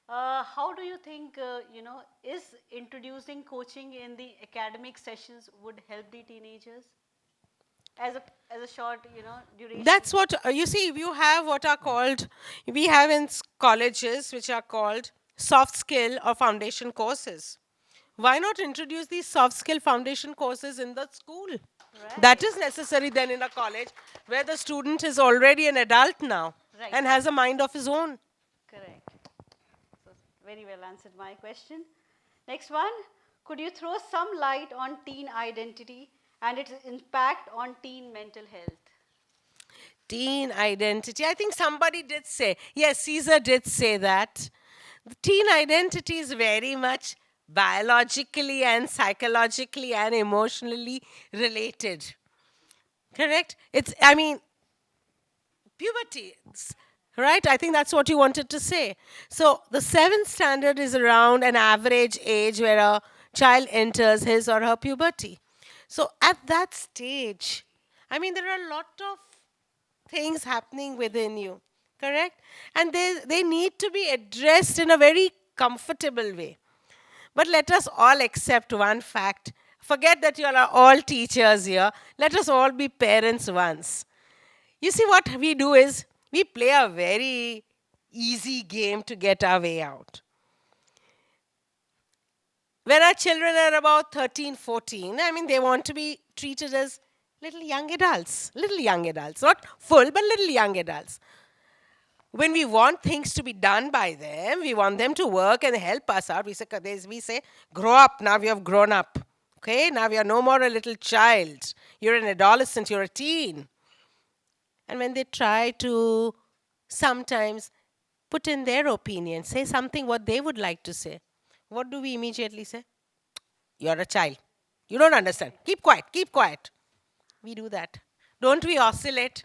How do you think, is introducing coaching in the academic sessions would help the teenagers as a short, duration? That's what, you see, you have what are called, we have in colleges which are called soft skill or foundation courses. Why not introduce these soft skill foundation courses in the school? Right. That is necessary then in a college where the student is already an adult now and has a mind of his own. Correct. So, very well answered my question. Next one, could you throw some light on teen identity and its impact on teen mental health? Teen identity. I think somebody did say, yes, Caesar did say that. The teen identity is very much biologically and psychologically and emotionally related. Correct? It's, I mean, puberty, right? I think that's what you wanted to say. So the 7th standard is around an average age where a child enters his or her puberty. So at that stage, I mean, there are a lot of things happening within you, correct? And they need to be addressed in a very comfortable way. But let us all accept one fact. Forget that you are all teachers here. Let us all be parents once. You see, what we do is we play a very easy game to get our way out. When our children are about 13, 14, I mean, they want to be treated as little young adults. Not full, but little young adults. When we want things to be done by them, we want them to work and help us out. We say, grow up, now you have grown up. Okay, now you are no more a little child. You're an adolescent, you're a teen. And when they try to sometimes put in their opinion, say something what they would like to say, what do we immediately say? You're a child. You don't understand. Keep quiet, keep quiet. We do that. Don't we oscillate?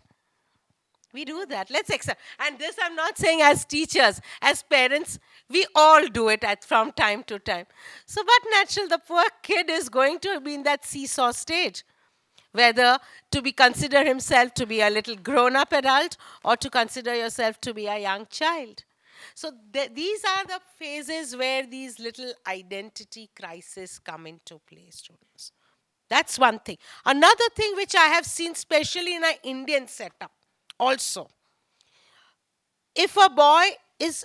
We do that. Let's accept. And this I'm not saying as teachers, as parents, we all do it from time to time. So but natural, the poor kid is going to be in that seesaw stage, whether to be consider himself to be a little grown-up adult or to consider yourself to be a young child. So these are the phases where these little identity crises come into play, students. That's one thing. Another thing which I have seen, especially in an Indian setup, also, if a boy is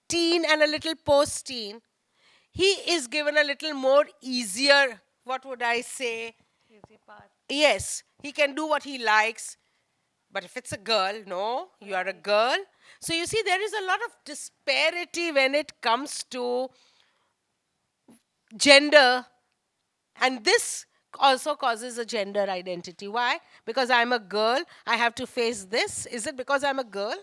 teen and a little post-teen, he is given a little more easier, what would I say? Easy part. Yes, he can do what he likes. But if it's a girl, no, you are a girl. So you see, there is a lot of disparity when it comes to gender. And this also causes a gender identity. Why? Because I'm a girl, I have to face this. Is it because I'm a girl?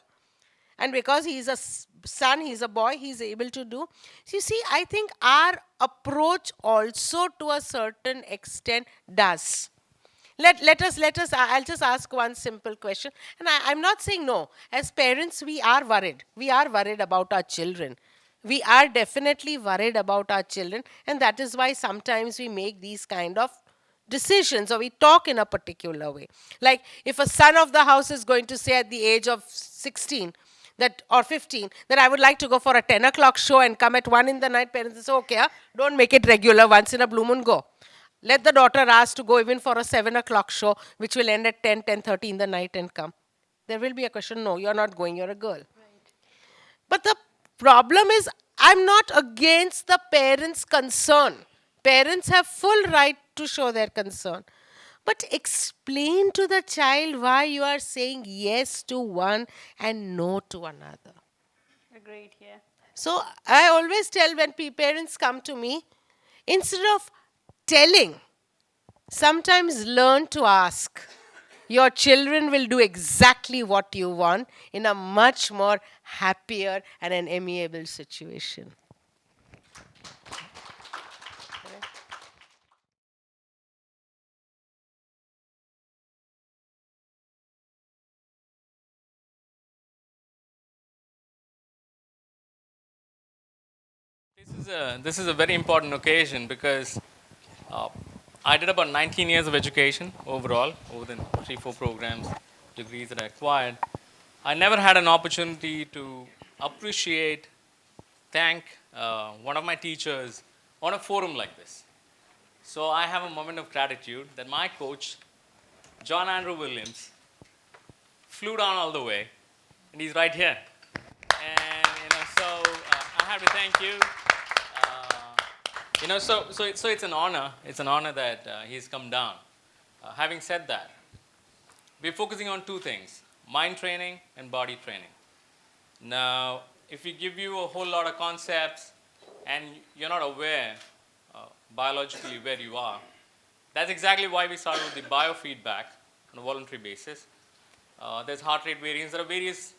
And because he's a son, he's a boy, he's able to do. So you see, I think our approach also to a certain extent does. Let us, I'll just ask one simple question. And I'm not saying no. As parents, we are worried. We are worried about our children. We are definitely worried about our children, and that is why sometimes we make these kind of decisions or we talk in a particular way. Like if a son of the house is going to say at the age of 16 that or 15 that I would like to go for a 10 o'clock show and come at 1 in the night, parents say, okay, don't make it regular, once in a blue moon go. Let the daughter ask to go even for a 7 o'clock show, which will end at 10:30 in the night and come. There will be a question, no, you're not going, you're a girl. But the problem is, I'm not against the parents' concern. Parents have full right to show their concern. But explain to the child why you are saying yes to one and no to another. Agreed, yeah. So I always tell when parents come to me, instead of telling, sometimes learn to ask. Your children will do exactly what you want in a much more happier and an amiable situation. This is a very important occasion because I did about 19 years of education overall, over the 3-4 programs, degrees that I acquired. I never had an opportunity to appreciate, thank one of my teachers on a forum like this. So I have a moment of gratitude that my coach, John Andrew Williams, flew down all the way, and he's right here. And so I have to thank you. So it's an honor. It's an honor that he's come down. Having said that, we're focusing on two things: mind training and body training. Now, if we give you a whole lot of concepts and you're not aware biologically where you are, that's exactly why we started with the biofeedback on a voluntary basis. There's heart rate variance. There are various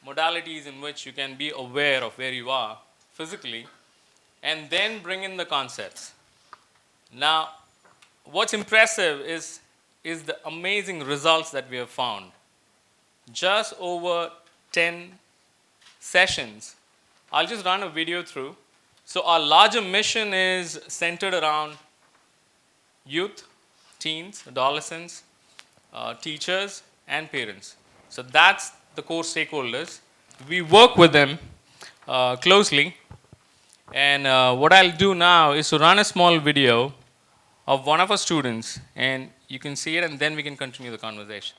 modalities in which you can be aware of where you are physically and then bring in the concepts. Now, what's impressive is the amazing results that we have found. Just over 10 sessions. I'll just run a video through. So our larger mission is centered around youth, teens, adolescents, teachers, and parents. So that's the core stakeholders. We work with them closely. And what I'll do now is to run a small video of one of our students, and you can see it, and then we can continue the conversation.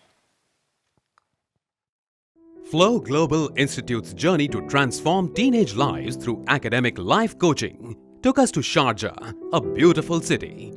Flow Global Institute's journey to transform teenage lives through academic life coaching took us to Sharjah, a beautiful city.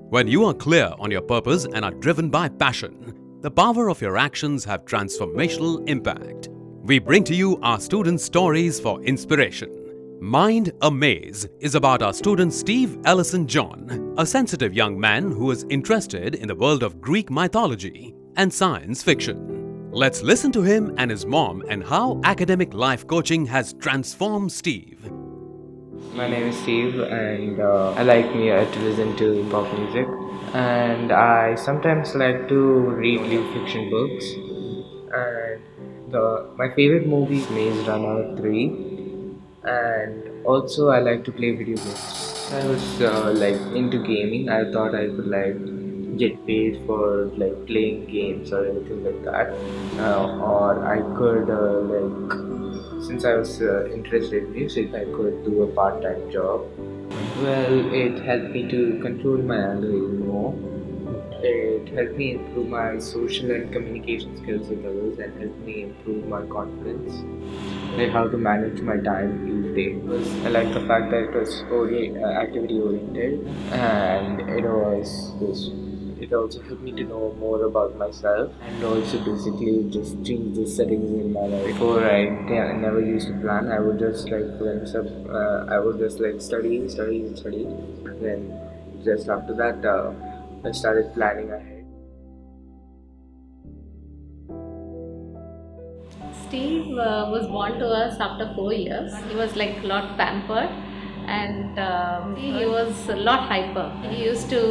When you are clear on your purpose and are driven by passion, the power of your actions have transformational impact. We bring to you our students' stories for inspiration. Mind a Maze is about our student Steve Ellison John, a sensitive young man who is interested in the world of Greek mythology and science fiction. Let's listen to him and his mom and how academic life coaching has transformed Steve. My name is Steve, and I like to listen to pop music, and I sometimes like to read new fiction books. And my favorite movie is Maze Runner 3. And also I like to play video games. I was into gaming. I thought I could get paid for playing games or anything like that, or I could since I was interested in music, I could do a part-time job. Well, it helped me to control my anger even more. It helped me improve my social and communication skills with others and helped me improve my confidence, how to manage my time each day. I like the fact that it was activity oriented, and it also helped me to know more about myself, and also basically just change the settings in my life. Before I never used to plan. I would just study. Then just after that, I started planning ahead. Steve was born to us after 4 years. He was a lot pampered, and he was a lot hyper. He used to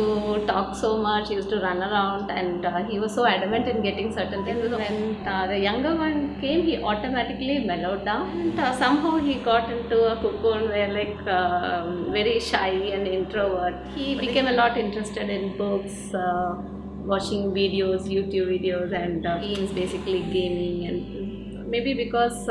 talk so much, he used to run around, and he was so adamant in getting certain things. When the younger one came, he automatically mellowed down, and somehow he got into a cocoon where very shy and introvert. He became a lot interested in books, watching videos, YouTube videos, and games, basically gaming, and maybe because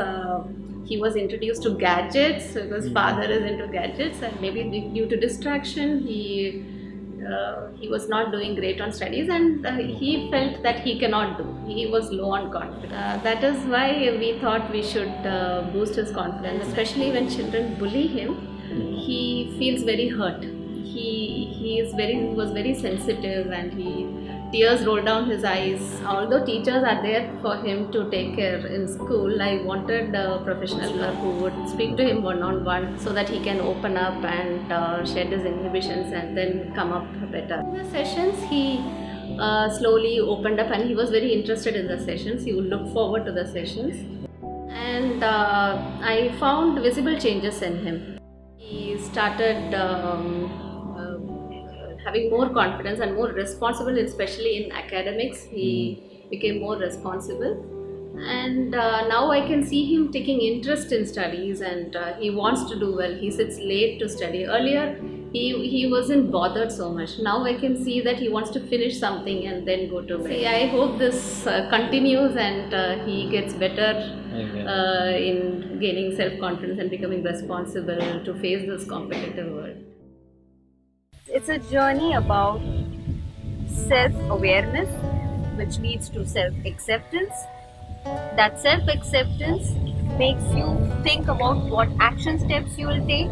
he was introduced to gadgets, because father is into gadgets, and maybe due to distraction, he was not doing great on studies, and he felt that he cannot do. He was low on confidence. That is why we thought we should boost his confidence, especially when children bully him. He feels very hurt. He was very sensitive, and tears roll down his eyes. Although teachers are there for him to take care in school, I wanted a professional who would speak to him one-on-one so that he can open up and shed his inhibitions and then come up better. In the sessions, he slowly opened up, and he was very interested in the sessions. He would look forward to the sessions. And I found visible changes in him. He started having more confidence and more responsible, especially in academics. He became more responsible, and now I can see him taking interest in studies, and he wants to do well. He sits late to study. Earlier he wasn't bothered so much. Now I can see that he wants to finish something and then go to bed. See, I hope this continues, and he gets better in gaining self-confidence and becoming responsible to face this competitive world. It's a journey about self-awareness, which leads to self-acceptance. That self-acceptance makes you think about what action steps you will take,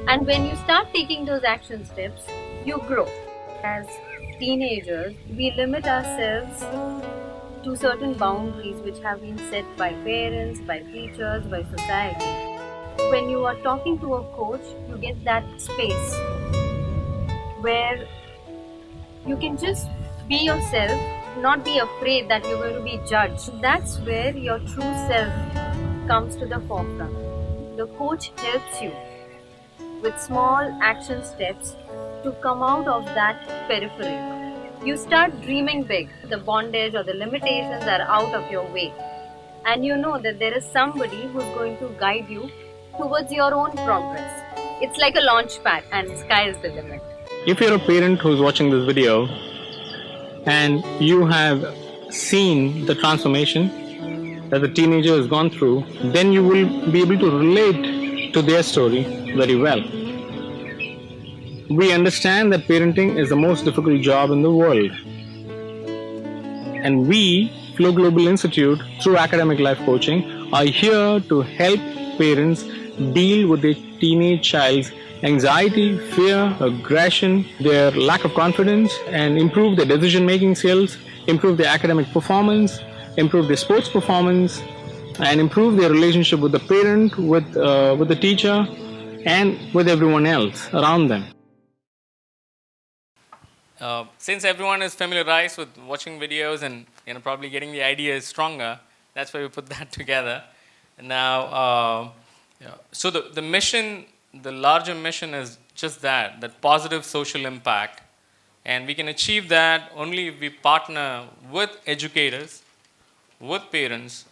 and when you start taking those action steps, you grow. As teenagers, we limit ourselves to certain boundaries which have been set by parents, by teachers, by society. When you are talking to a coach, you get that space where you can just be yourself, not be afraid that you're going to be judged. That's where your true self comes to the forefront. The coach helps you with small action steps to come out of that periphery. You start dreaming big. The bondage or the limitations are out of your way, and you know that there is somebody who's going to guide you towards your own progress. It's like a launch pad, and sky is the limit. If you're a parent who's watching this video and you have seen the transformation that the teenager has gone through, then you will be able to relate to their story very well. We understand that parenting is the most difficult job in the world. And we, Flow Global Institute, through academic life coaching, are here to help parents deal with their teenage child's anxiety, fear, aggression, their lack of confidence, and improve their decision-making skills, improve their academic performance, improve their sports performance, and improve their relationship with the parent, with the teacher, and with everyone else around them. Since everyone is familiarized with watching videos and probably getting the idea is stronger, that's why we put that together. Now, so the mission, the larger mission is just that positive social impact, and we can achieve that only if we partner with educators, with parents,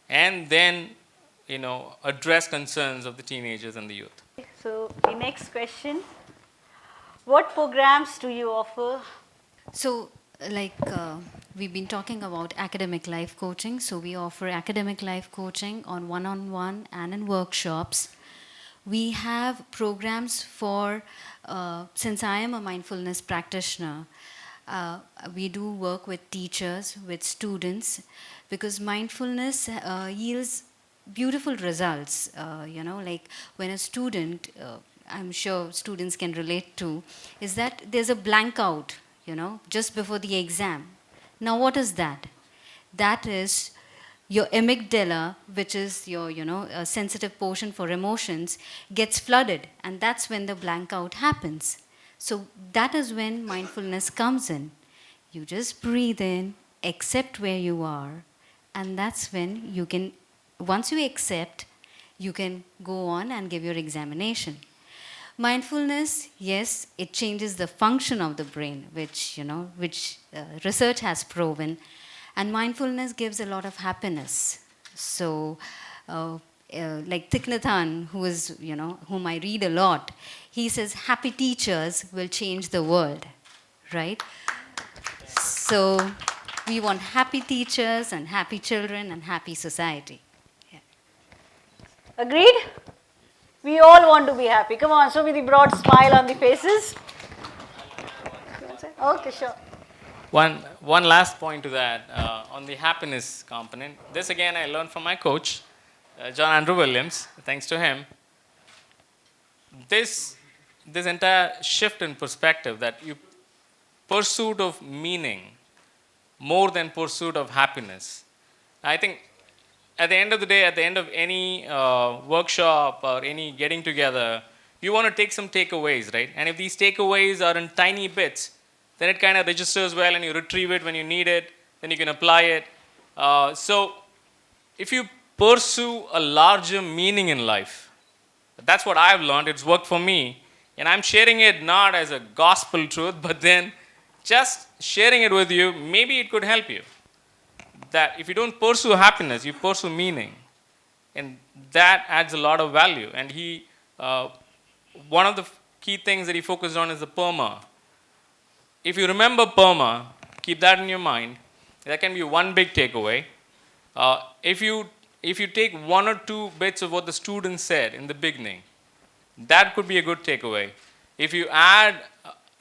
and then address concerns of the teenagers and the youth. So the next question, what programs do you offer? So we've been talking about academic life coaching. So we offer academic life coaching on one-on-one and in workshops. We have programs for, since I am a mindfulness practitioner, we do work with teachers, with students, because mindfulness yields beautiful results. Like when a student, I'm sure students can relate to, is that there's a blank out, just before the exam. Now what is that? That is your amygdala, which is your, a sensitive portion for emotions, gets flooded, and that's when the blank out happens. So that is when mindfulness comes in. You just breathe in, accept where you are, and that's when you can, once you accept, you can go on and give your examination. Mindfulness, yes, it changes the function of the brain, which, research has proven. And mindfulness gives a lot of happiness. So, like Thich Nhat Hanh, whom I read a lot, he says, happy teachers will change the world, right? So, we want happy teachers and happy children and happy society. Agreed? We all want to be happy. Come on, show me the broad smile on the faces. Okay, sure. One last point to that on the happiness component. This again I learned from my coach, John Andrew Williams. Thanks to him. This entire shift in perspective that you pursuit of meaning more than pursuit of happiness. I think at the end of the day, at the end of any workshop or any getting together, you want to take some takeaways, right? And if these takeaways are in tiny bits, then it kind of registers well and you retrieve it when you need it, then you can apply it. So if you pursue a larger meaning in life, that's what I've learned, it's worked for me. And I'm sharing it not as a gospel truth, but then just sharing it with you, maybe it could help you. That if you don't pursue happiness, you pursue meaning. And that adds a lot of value. And one of the key things that he focused on is the PERMA. If you remember PERMA, keep that in your mind. That can be one big takeaway. If you take one or two bits of what the student said in the beginning, that could be a good takeaway. If you add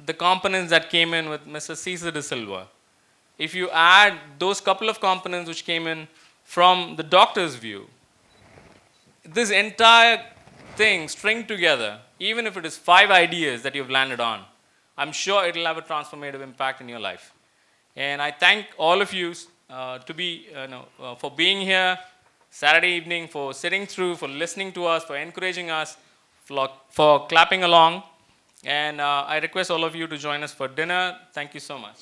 the components that came in with Mr. Cesar de Silva, if you add those couple of components which came in from the doctor's view, this entire thing string together, even if it is 5 ideas that you've landed on, I'm sure it'll have a transformative impact in your life. And I thank all of you for being here Saturday evening, for sitting through, for listening to us, for encouraging us, for clapping along. And I request all of you to join us for dinner. Thank you so much.